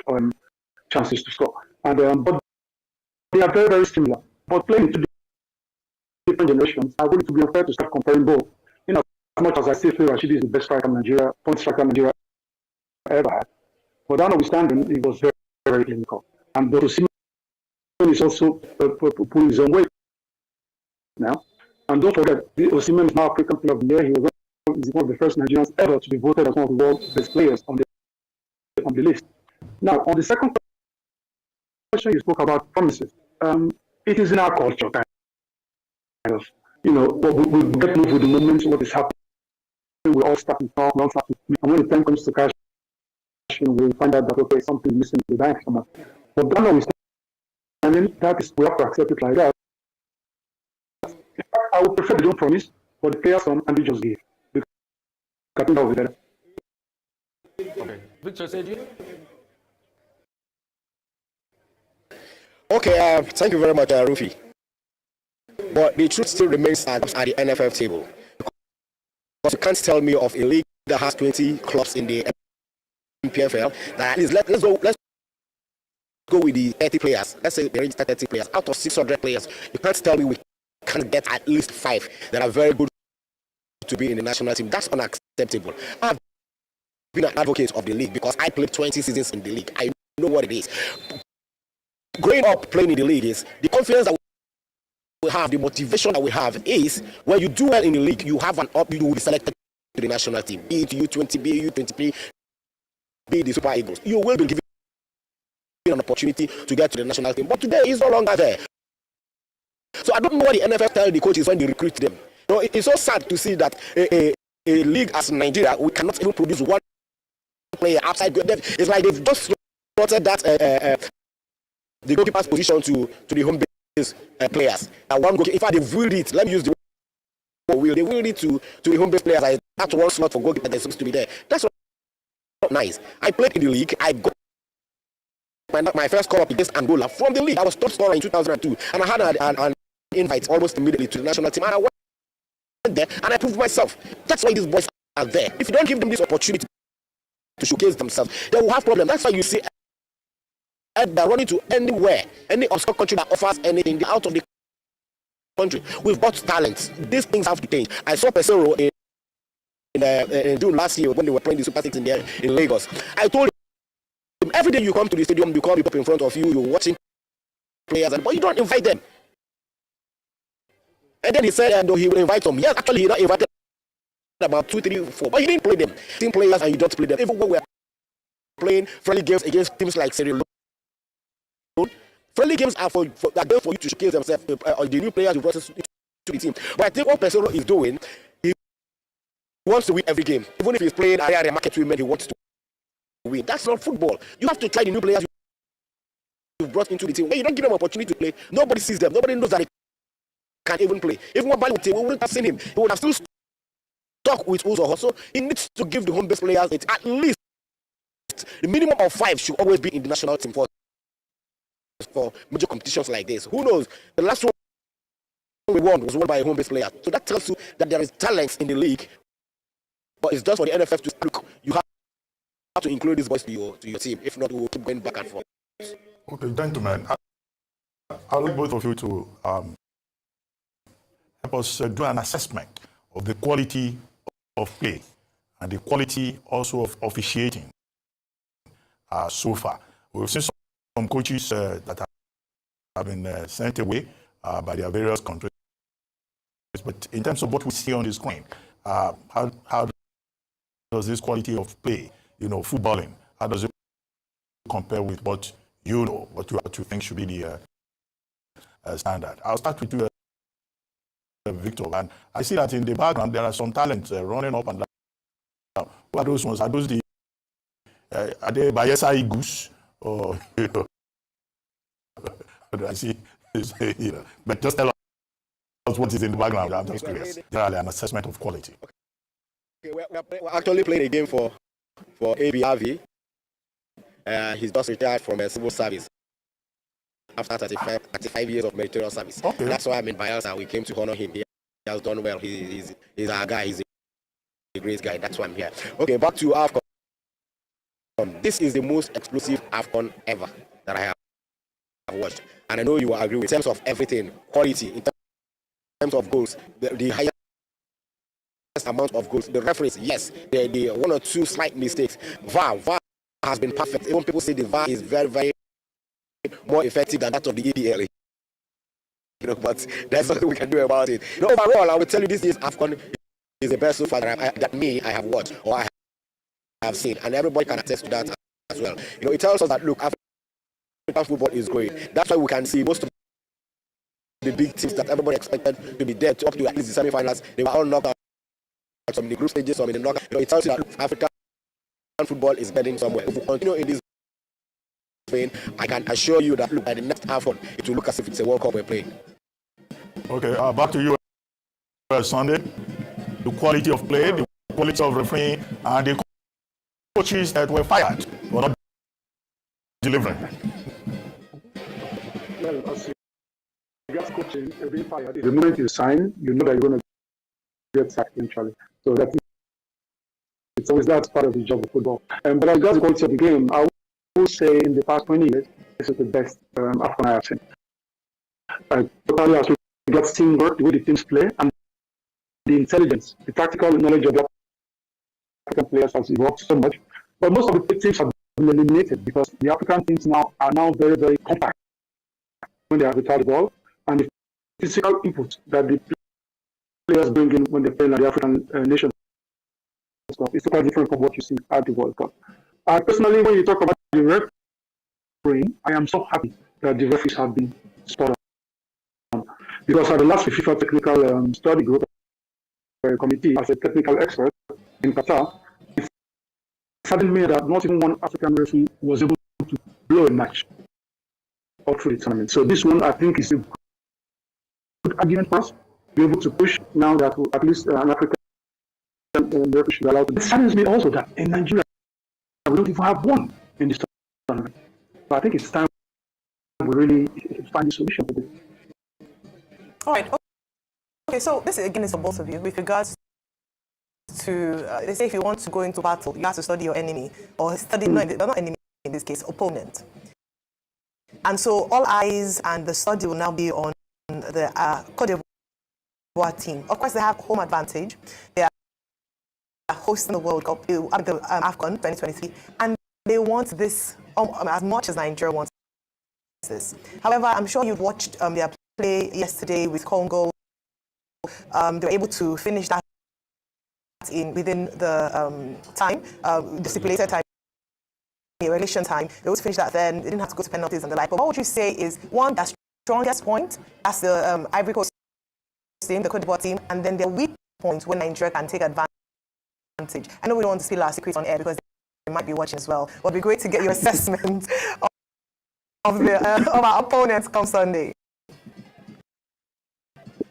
chances to score. And but they are very, very similar. But playing two different generations, I want it to be unfair to start comparing both. As much as I still feel Rashidi is the best striker in Nigeria, point striker Nigeria ever had. But that notwithstanding, he was very, very clinical. And Osimhen is also pulling his own weight now. And don't forget, Osimhen is now African Player of the Year. He was one of the first Nigerians ever to be voted as one of the world's best players on the list. Now, on the second question you spoke about promises, it is in our culture, kind of. We get moved with the moment, what is happening. We all start to talk, we all start to speak. And when the time comes to cash, we find out that, okay, something missing in the bank from us. But that notwithstanding, that is, we have to accept it like that. In fact, I would prefer they don't promise, but the players come and they just give. Because I think that would be better. Okay. Victor Eseji? Okay, thank you very much, Rufi. But the truth still remains at the NFF table. Because you can't tell me of a league that has 20 clubs in the PFL. That at least let's go with the 30 players. Let's say they register 30 players. Out of 600 players, you can't tell me we can't get at least 5 that are very good to be in the national team. That's unacceptable. I've been an advocate of the league because I played 20 seasons in the league. I know what it is. Growing up playing in the league is the confidence that we have, the motivation that we have is when you do well in the league, you have you will be selected to the national team, be it U20, be it U23, be it the Super Eagles. You will be given an opportunity to get to the national team, but today is no longer there. So I don't know what the NFF tell the coaches when they recruit them. It's so sad to see that a league as Nigeria, we cannot even produce one player outside. It's like they've just slotted that the goalkeeper's position to the home base players. And one goalkeeper, in fact, they've willed it. Let me use the word. They willed it to the home base players. That's one slot for goalkeeper that's supposed to be there. That's not nice. I played in the league. I got my first call up against Angola from the league. I was top scorer in 2002, and I had an invite almost immediately to the national team. And I went there and I proved myself. That's why these boys are there. If you don't give them this opportunity to showcase themselves, they will have problems. That's why you see they're running to anywhere, any obscure country that offers anything. They're out of the country. We've got talent. These things have to change. I saw Pesero in June last year when they were playing the Super Six in Lagos. I told him, every day you come to the stadium, you call people up in front of you, you're watching players, but you don't invite them. And then he said he will invite them. Yes, actually, he not invited about 2, 3, 4, but he didn't play them. Team players and you don't play them. Even when we're playing friendly games against teams like Sierra Leone, friendly games are for you to showcase themselves, the new players you brought to the team. But I think what Pesero is doing, he wants to win every game. Even if he's playing area market women, he wants to win. That's not football. You have to try the new players you brought into the team. When you don't give them an opportunity to play, nobody sees them. Nobody knows that they can even play. Even when Bali would we wouldn't have seen him. He would have still stuck with Uzo. So he needs to give the home base players at least the minimum of 5 should always be in the national team for major competitions like this. Who knows? The last one we won was won by a home base player. So that tells you that there is talent in the league, but it's just for the NFF to look. You have to include these boys to your team. If not, we will keep going back and forth. Okay, gentlemen, I'd like both of you to help us do an assessment of the quality of play and the quality also of officiating so far. We've seen some coaches that have been sent away by their various countries But in terms of what we see on the screen, how does this quality of play, footballing, how does it compare with what what you think should be the standard? I'll start with you, Victor. And I see that in the background there are some talents running up and down. Who are those ones? Are those are they Bayelsa Eagles? Or I see, but just tell us what is in the background. I'm just curious. Generally, an assessment of quality. Okay, we're actually playing a game for ABRV. He's just retired from a civil service after 35 years of military service. Okay. That's why I'm in Bayelsa. We came to honor him. He has done well. He's our guy. He's a great guy. That's why I'm here. Okay, back to AFCON. This is the most explosive AFCON ever that I have watched. And I know you will agree with in terms of everything, quality, in terms of goals, the highest amount of goals. The referees, yes, the one or two slight mistakes. VAR has been perfect. Even people say the VAR is very, very more effective than that of the EPL. But there's nothing we can do about it. Overall, I will tell you this is AFCON is the best so far that I have watched or I have seen, and everybody can attest to that as well. It tells us that look, African football is great. That's why we can see most of the big teams that everybody expected to be there up to at least the semi-finals. They were all knocked out. Some in the group stages, some in the knockout. It tells you that African football is getting somewhere. If we continue in this vein, I can assure you that look, by the next AFCON, it will look as if it's a World Cup we're playing. Okay, back to you, Sunday. The quality of play, the quality of refereeing, and the coaches that were fired for not delivering. Well, as regards coaching, being fired, the moment you sign, you know that you're going to get sacked eventually. So it's always that part of the job of football. But as regards the quality of the game, I would say in the past 20 years, this is the best AFCON I have seen. Totally as regards teamwork, the way the teams play, and the intelligence, the tactical knowledge of the African players has evolved so much. But most of the teams have been eliminated because the African teams now are very, very compact when they have without the ball, and the physical input that the players bring in when they play in the African nations is totally different from what you see at the World Cup. Personally, when you talk about the refereeing, I am so happy that the referees have been spot on. Because at the last FIFA technical study group committee, as a technical expert in Qatar, it saddened me that not even one African referee was able to blow a match all through the tournament. So this one, I think, is a good argument for us. Be able to push now that at least an African referee should be allowed. It saddens me also that in Nigeria, we don't even have one in this tournament. So I think it's time we really find a solution for this. All right. Okay, so this again is for both of you with regards to, they say if you want to go into battle, you have to study your enemy, or study, not enemy in this case, opponent. And so all eyes and the study will now be on the Côte d'Ivoire team. Of course, they have home advantage. They are hosting the World Cup, the AFCON 2023, and they want this as much as Nigeria wants this. However, I'm sure you've watched their play yesterday with Congo. They were able to finish that within the time, the stipulated time, the regulation time. They also finished that then. They didn't have to go to penalties and the like. But what would you say is, one, their strongest point, that's the Ivory Coast team, the Côte d'Ivoire team, and then their weak point when Nigeria can take advantage. I know we don't want to spill our secrets on air because they might be watching as well. But it'd be great to get your assessment of our opponents come Sunday.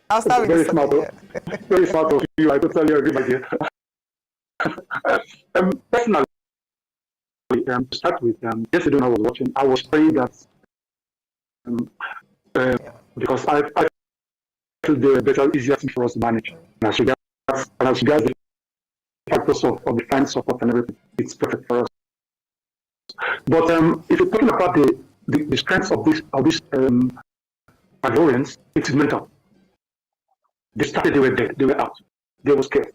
I'll start with very smart, very smart of you. I totally agree with you. Personally, to start with, yesterday when I was watching, I was praying that because I feel the better, easier thing for us to manage. And as regards the factors of the fan support and everything, it's perfect for us. But if you're talking about the strengths of this Ivorians, it is mental. They started, they were dead, they were out, they were scared.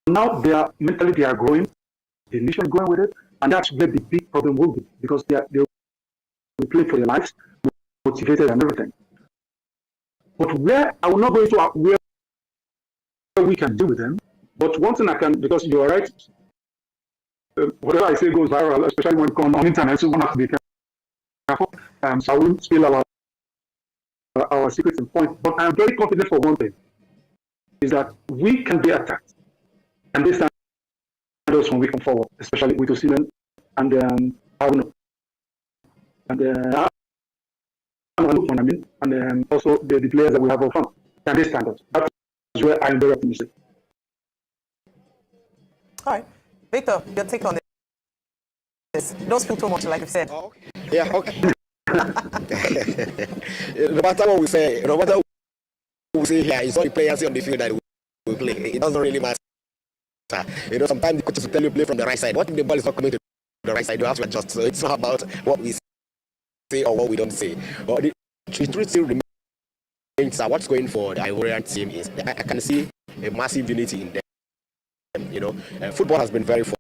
Now they are growing, the nation is growing with it, and that's where the big problem will be, because they will play for their lives, motivated and everything. But where I will not go into where we can deal with them. But one thing I can, because you are right, whatever I say goes viral, especially when it comes on internet, so one has to be careful. So I won't spill our secrets and points. But I am very confident for one thing, is that we can be attacked. And this time, those from we come forward, especially with Osimhen and Arno. And and also the players that we have up front. Can they stand up? That's where I'm very optimistic. All right. Victor, your take on this. Don't speak too much, like you said. Oh, okay. Yeah, okay. No matter what we say, no matter what we say here, it's not the players on the field that we play. It doesn't really matter. You know, sometimes the coaches will tell you play from the right side. What if the ball is not coming to the right side? You have to adjust. So it's not about what we say or what we don't say. But the truth still remains that what's going for the Ivorian team is I can see a massive unity in them. You know, football has been very funny.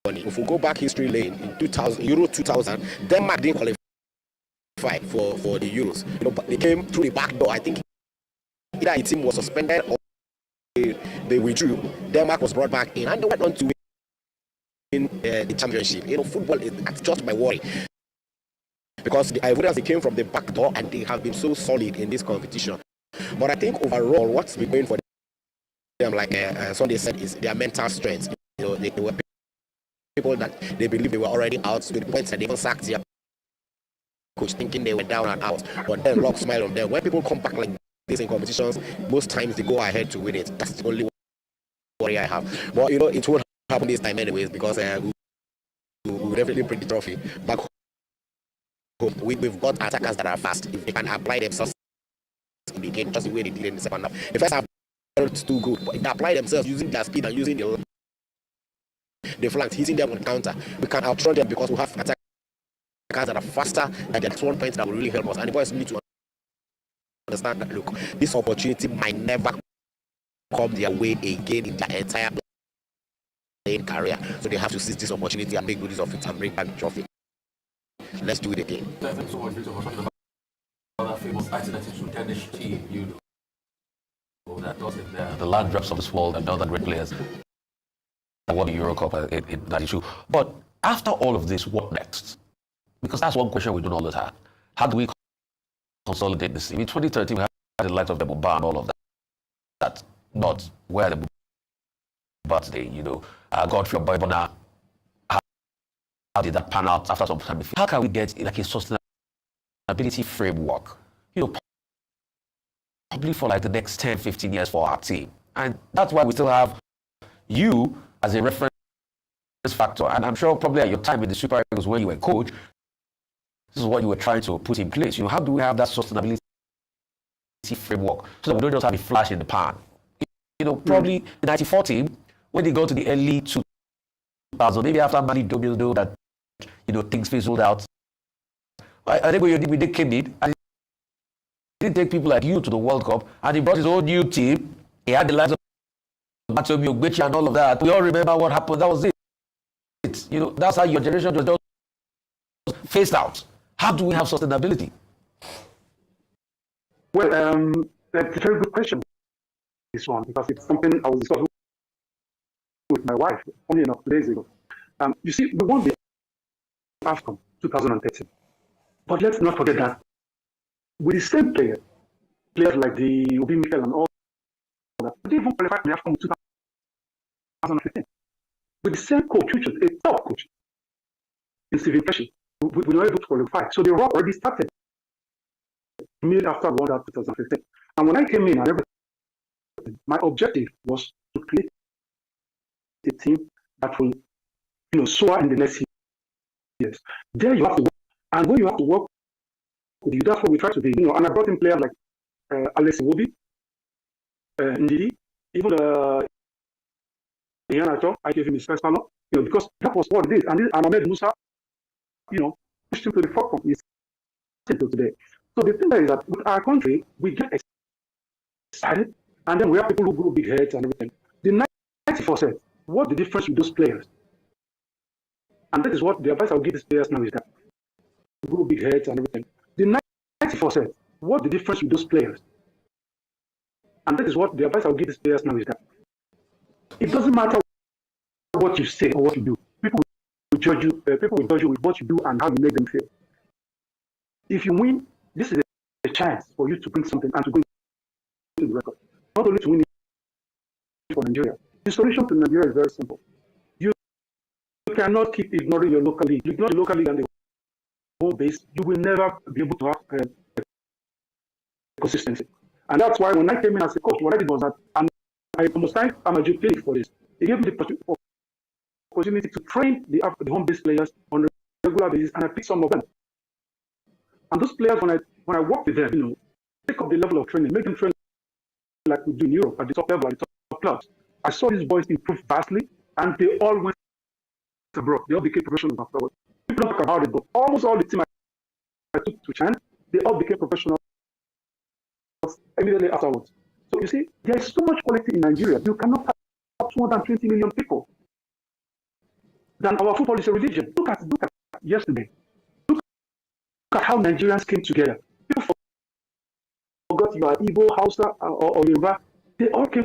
If we go back history lane in 2000, Euro 2000, Denmark didn't qualify for the Euros. You know, but they came through the back door. I think either a team was suspended or they withdrew. Denmark was brought back in and they went on to win the championship. You know, football is just my worry. Because the Ivorians, they came from the back door and they have been so solid in this competition. But I think overall, what's been going for them, like Sunday said, is their mental strength. You know, they were people that they believe they were already out to the point that they even sacked their coach thinking they were down and out. But then luck smile on them. When people come back like this in competitions, most times they go ahead to win it. That's the only worry I have. But you know, it won't happen this time anyways, because we will definitely bring the trophy back home. We've got attackers that are fast. If they can apply themselves in the game, just the way they did in the second half. The first half, it's too good, but if they apply themselves using their speed and using the flanks, hitting them on counter, we can outrun them because we have attackers that are faster, and that's one point that will really help us. And the boys need to understand that, look, this opportunity might never come their way again in their entire playing career. So they have to seize this opportunity and make good use of it and bring back the trophy. Let's do it again. Thanks so much, Victor, for talking about that famous 1992 Danish team, you know, that was in the land drops of this world and other great players that won the Euro Cup in 92. But after all of this, what next? Because that's one question we don't always have. How do we consolidate this team? In 2013, we had the likes of the Mubba and all of that. That's not where the birthday, you know, Godfrey Oboibona. How did that pan out after some time? How can we get like a sustainability framework, you know, probably for like the next 10, 15 years for our team? And that's why we still have you as a reference factor. And I'm sure probably at your time in the Super Eagles when you were coach, this is what you were trying to put in place. You know, how do we have that sustainability framework so that we don't just have a flash in the pan? You know, probably the 94 team, when they go to the early 2000s, maybe after Mali Domino, that, you know, things fizzled out. I think we did came in and he didn't take people like you to the World Cup, and he brought his own new team. He had the likes of Matthew Ogbechi and all of that. We all remember what happened. That was it. You know, that's how your generation was just phased out. How do we have sustainability? Well, that's a very good question, this one, because it's something I was discussing with my wife only enough 2 days ago. You see, we won the AFCON 2013. But let's not forget that with the same players like the Obi Mikel and all that, they even qualified for the AFCON 2015. With the same coach, which is a top coach, in Stephen Keshi, we were able to qualify. So the work already started immediately after we won that 2015. And when I came in and everything, my objective was to create a team that will, you know, soar in the next years. There you have to work. And when you have to work with you, that's what we try to do. You know, and I brought in players like Alex Iwobi, Ndidi, even Iheanacho. I gave him his first honor, you know, because that was what it is. And Ahmed Musa, you know, pushed him to the forefront. He's still today. So the thing is that with our country, we get excited, and then we have people who grow big heads and everything. The 94 said, what's the difference with those players? And that is what the advice I'll give these players now is that grow big heads and everything. The 94 said, what's the difference with those players? And that is what the advice I'll give these players now is that it doesn't matter what you say or what you do. People will judge you. People will judge you with what you do and how you make them feel. If you win, this is a chance for you to bring something and to go into the record. Not only to win it for Nigeria. The solution to Nigeria is very simple. You cannot keep ignoring your local league. You ignore the local league and the whole base, you will never be able to have consistency. And that's why when I came in as a coach, what I did was that I almost thanked Amaju Philip for this. He gave me the opportunity to train the home-based players on a regular basis, and I picked some of them. And those players, when I work with them, take up the level of training, make them train like we do in Europe at the top level, at the top clubs. I saw these boys improve vastly, and they all went abroad. They all became professionals afterwards. People don't talk about it, but almost all the team I took to China, they all became professionals immediately afterwards. So you see, there is so much quality in Nigeria. You cannot have 220 million people. Then our football is a religion. Look at yesterday. Look at how Nigerians came together. People forgot you are Igbo, Hausa, or Yoruba. They all came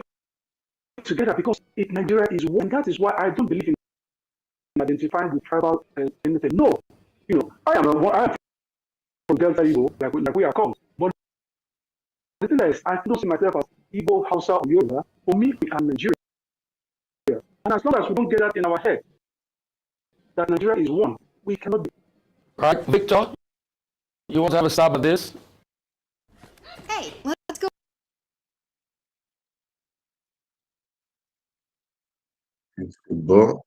together because Nigeria is one. And that is why I don't believe in identifying with tribal anything. No, I am from Delta Igbo, like we are called. But the thing is, I don't see myself as Igbo, Hausa, or Yoruba. For me, we are Nigeria. And as long as we don't get that in our head, that Nigeria is one, we cannot be. All right, Victor, you want to have a stab at this? Hey, let's go. Football,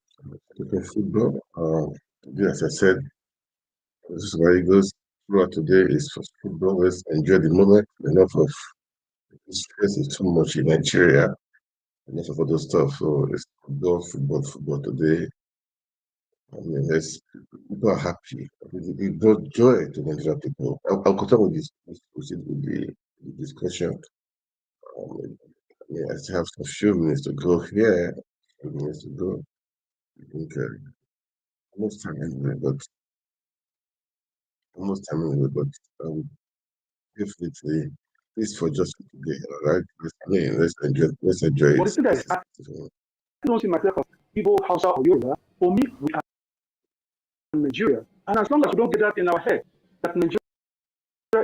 as I said, this is where it goes throughout today is for football. Let's enjoy the moment. Enough of stress is too much in Nigeria. Enough of other stuff. So it's football today. I mean, people are happy. It brought joy to Nigerian people. I'll continue with this, proceed with the discussion. I still have a few minutes to go here. I think almost time anyway, but definitely this for just today, all right? Let's enjoy it. But the thing is, I don't see myself as Igbo, Hausa, or Yoruba. For me, we are Nigeria. And as long as we don't get that in our head, that Nigeria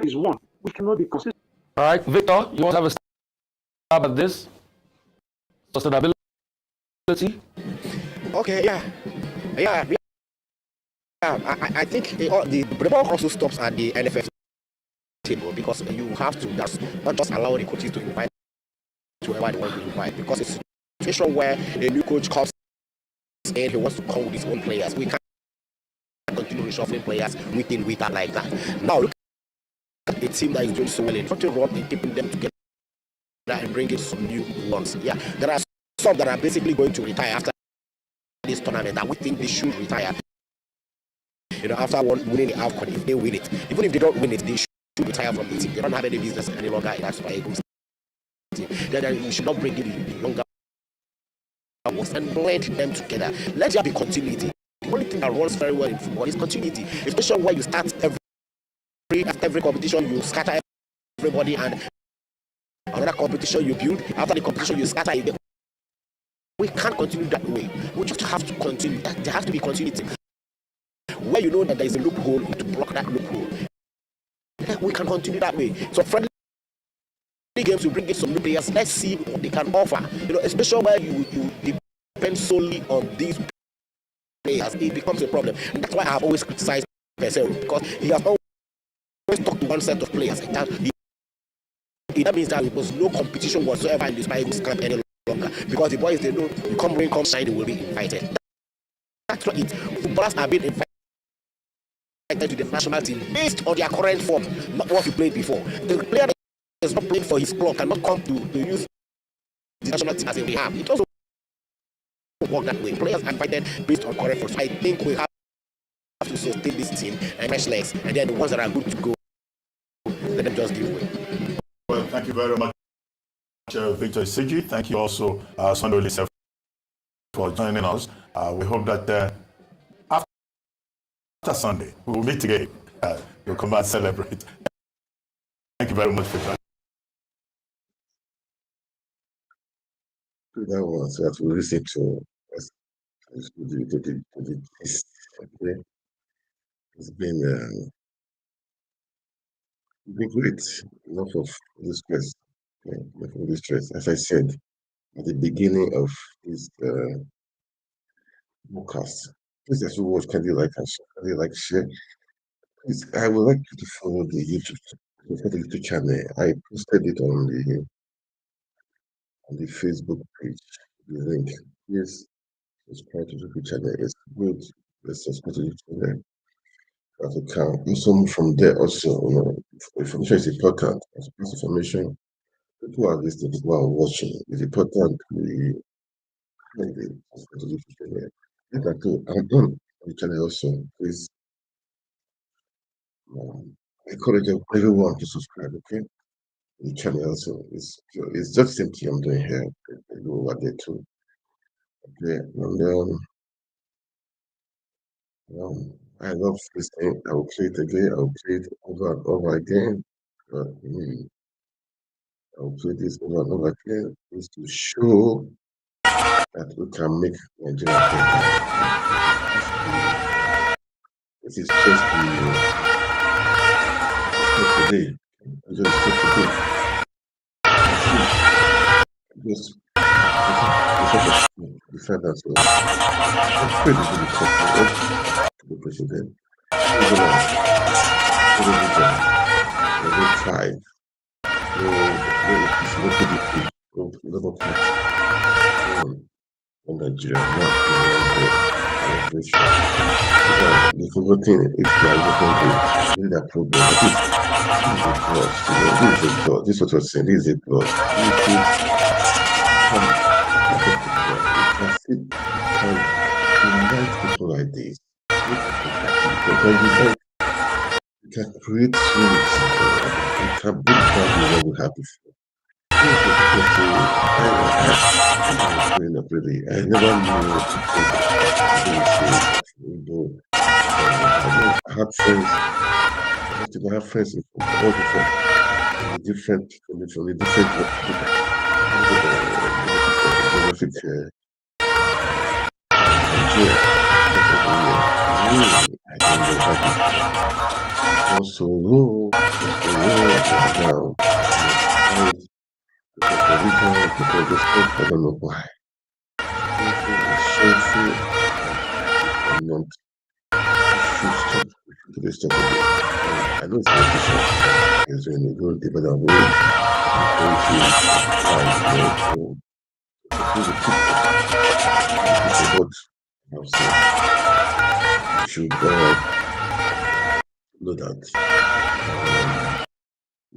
is one, we cannot be consistent. All right, Victor, you want to have a stab at this? Sustainability? Okay, yeah. I think the ball also stops at the NFF table because you have to not just allow the coaches to invite whoever they want to invite, because it's a situation where a new coach comes in, he wants to come with his own players. We can't continue reshuffling players week in, week out like that. Now look at a team that is doing so well in nothing wrong in keeping them together and bringing some new ones. Yeah, there are some that are basically going to retire after this tournament, and we think they should retire. After winning the AFCON, if they win it, even if they don't win it, they should retire from the team. They don't have any business any longer in that Super Eagles team. Then you should not bring in the younger ones and blend them together. Let there be continuity. The only thing that runs very well in football is continuity. Especially where you start every competition, you scatter everybody, and another competition you build. After the competition, you scatter again. We can't continue that way. We just have to continue. There has to be continuity. Where you know that there is a loophole, to block that loophole. We can continue that way. So friendly games will bring in some new players. Let's see what they can offer. Especially where you depend solely on these players, it becomes a problem. And that's why I have always criticized Pesero, because he has always talked to one set of players. That means that there was no competition whatsoever in this Eagles camp any longer, because the boys, they know, come rain, come shine, they will be invited. That's what it. Footballers are being invited to the national team based on their current form, not what he played before. The player that is not playing for his club cannot come to use the national team as a rehab. It also work that way. Players are invited based on current form. So I think we have to sustain this team and fresh legs, and then the ones that are good to go, let them just give way. Well, thank you very much, Victor Isigi. Thank you also, Sando Lisa, for joining us. We hope that after Sunday, we will meet again. We'll come and celebrate. you very much for joining. That was that we listen to the gist. Okay, it's been great. Enough of this stress. Okay, enough of this stress. As I said at the beginning of this podcast, please, as you watch, can you like and share? Can you like share? Please, I would like you to follow the YouTube channel. I posted it on the Facebook page. The link. Yes, subscribe to the YouTube channel. It's good. Let's subscribe to the channel. As a can do some from there also. You know, information is important. As information, people are listening, people are watching. It's important. We subscribe to the YouTube channel. I'm on the channel also. Please encourage everyone to subscribe. Okay. The channel also it's just simply I'm doing here. I do over there too. Okay, and I love this thing. I will play it again. I will play it over and over again. I will play this over and over again. Is to show that we can make Nigeria better. This is just today. Just today. Just the fact that the president tried Nigeria, the forgotten is that problem. This is what was saying. This is a plot. Invite people like this. We can create unity. We can bring back what we had before. I never knew I had friends. I have friends from all different also low down. I don't know why. I know it's not it's when you go deeper down the you should know that this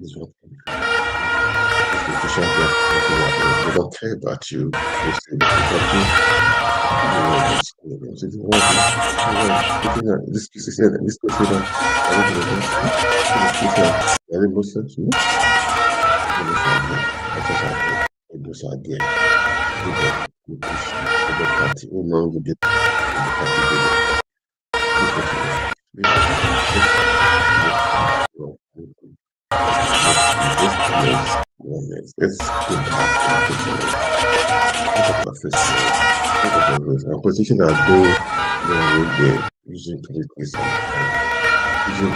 is what they don't care about you. This position that go using politics using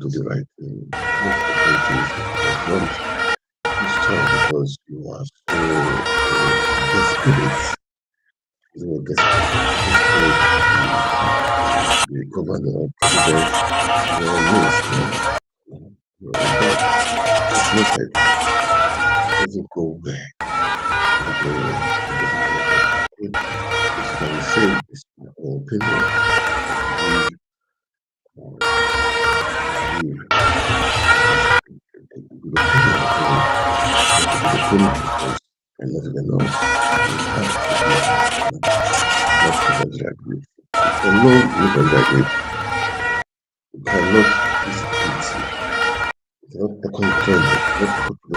do the right thing. Because you are so desperate. You are desperate. The governor, president, your minister, it's not like it doesn't go where. It's very safe. It's my opinion. I never know. cannot disability. It's not the content, not the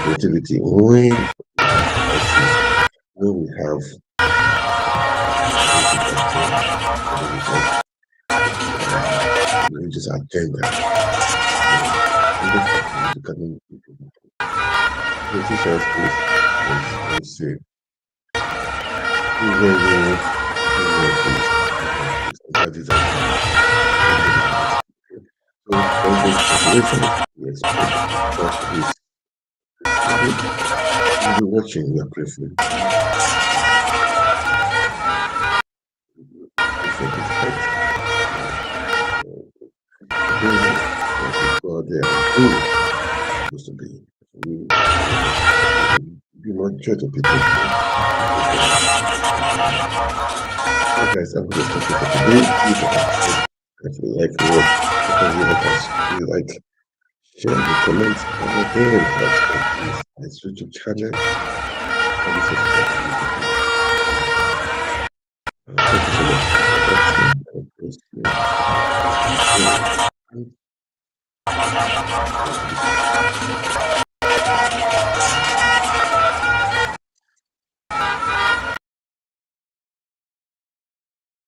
creativity. When we have religious agenda, politicians please say you'll be watching your preference. They are supposed to be more judge of people. Okay, guys, I'm going to stop it today. If you like what you like, share the comments and again, this YouTube channel. And subscribe to thank you so much for watching.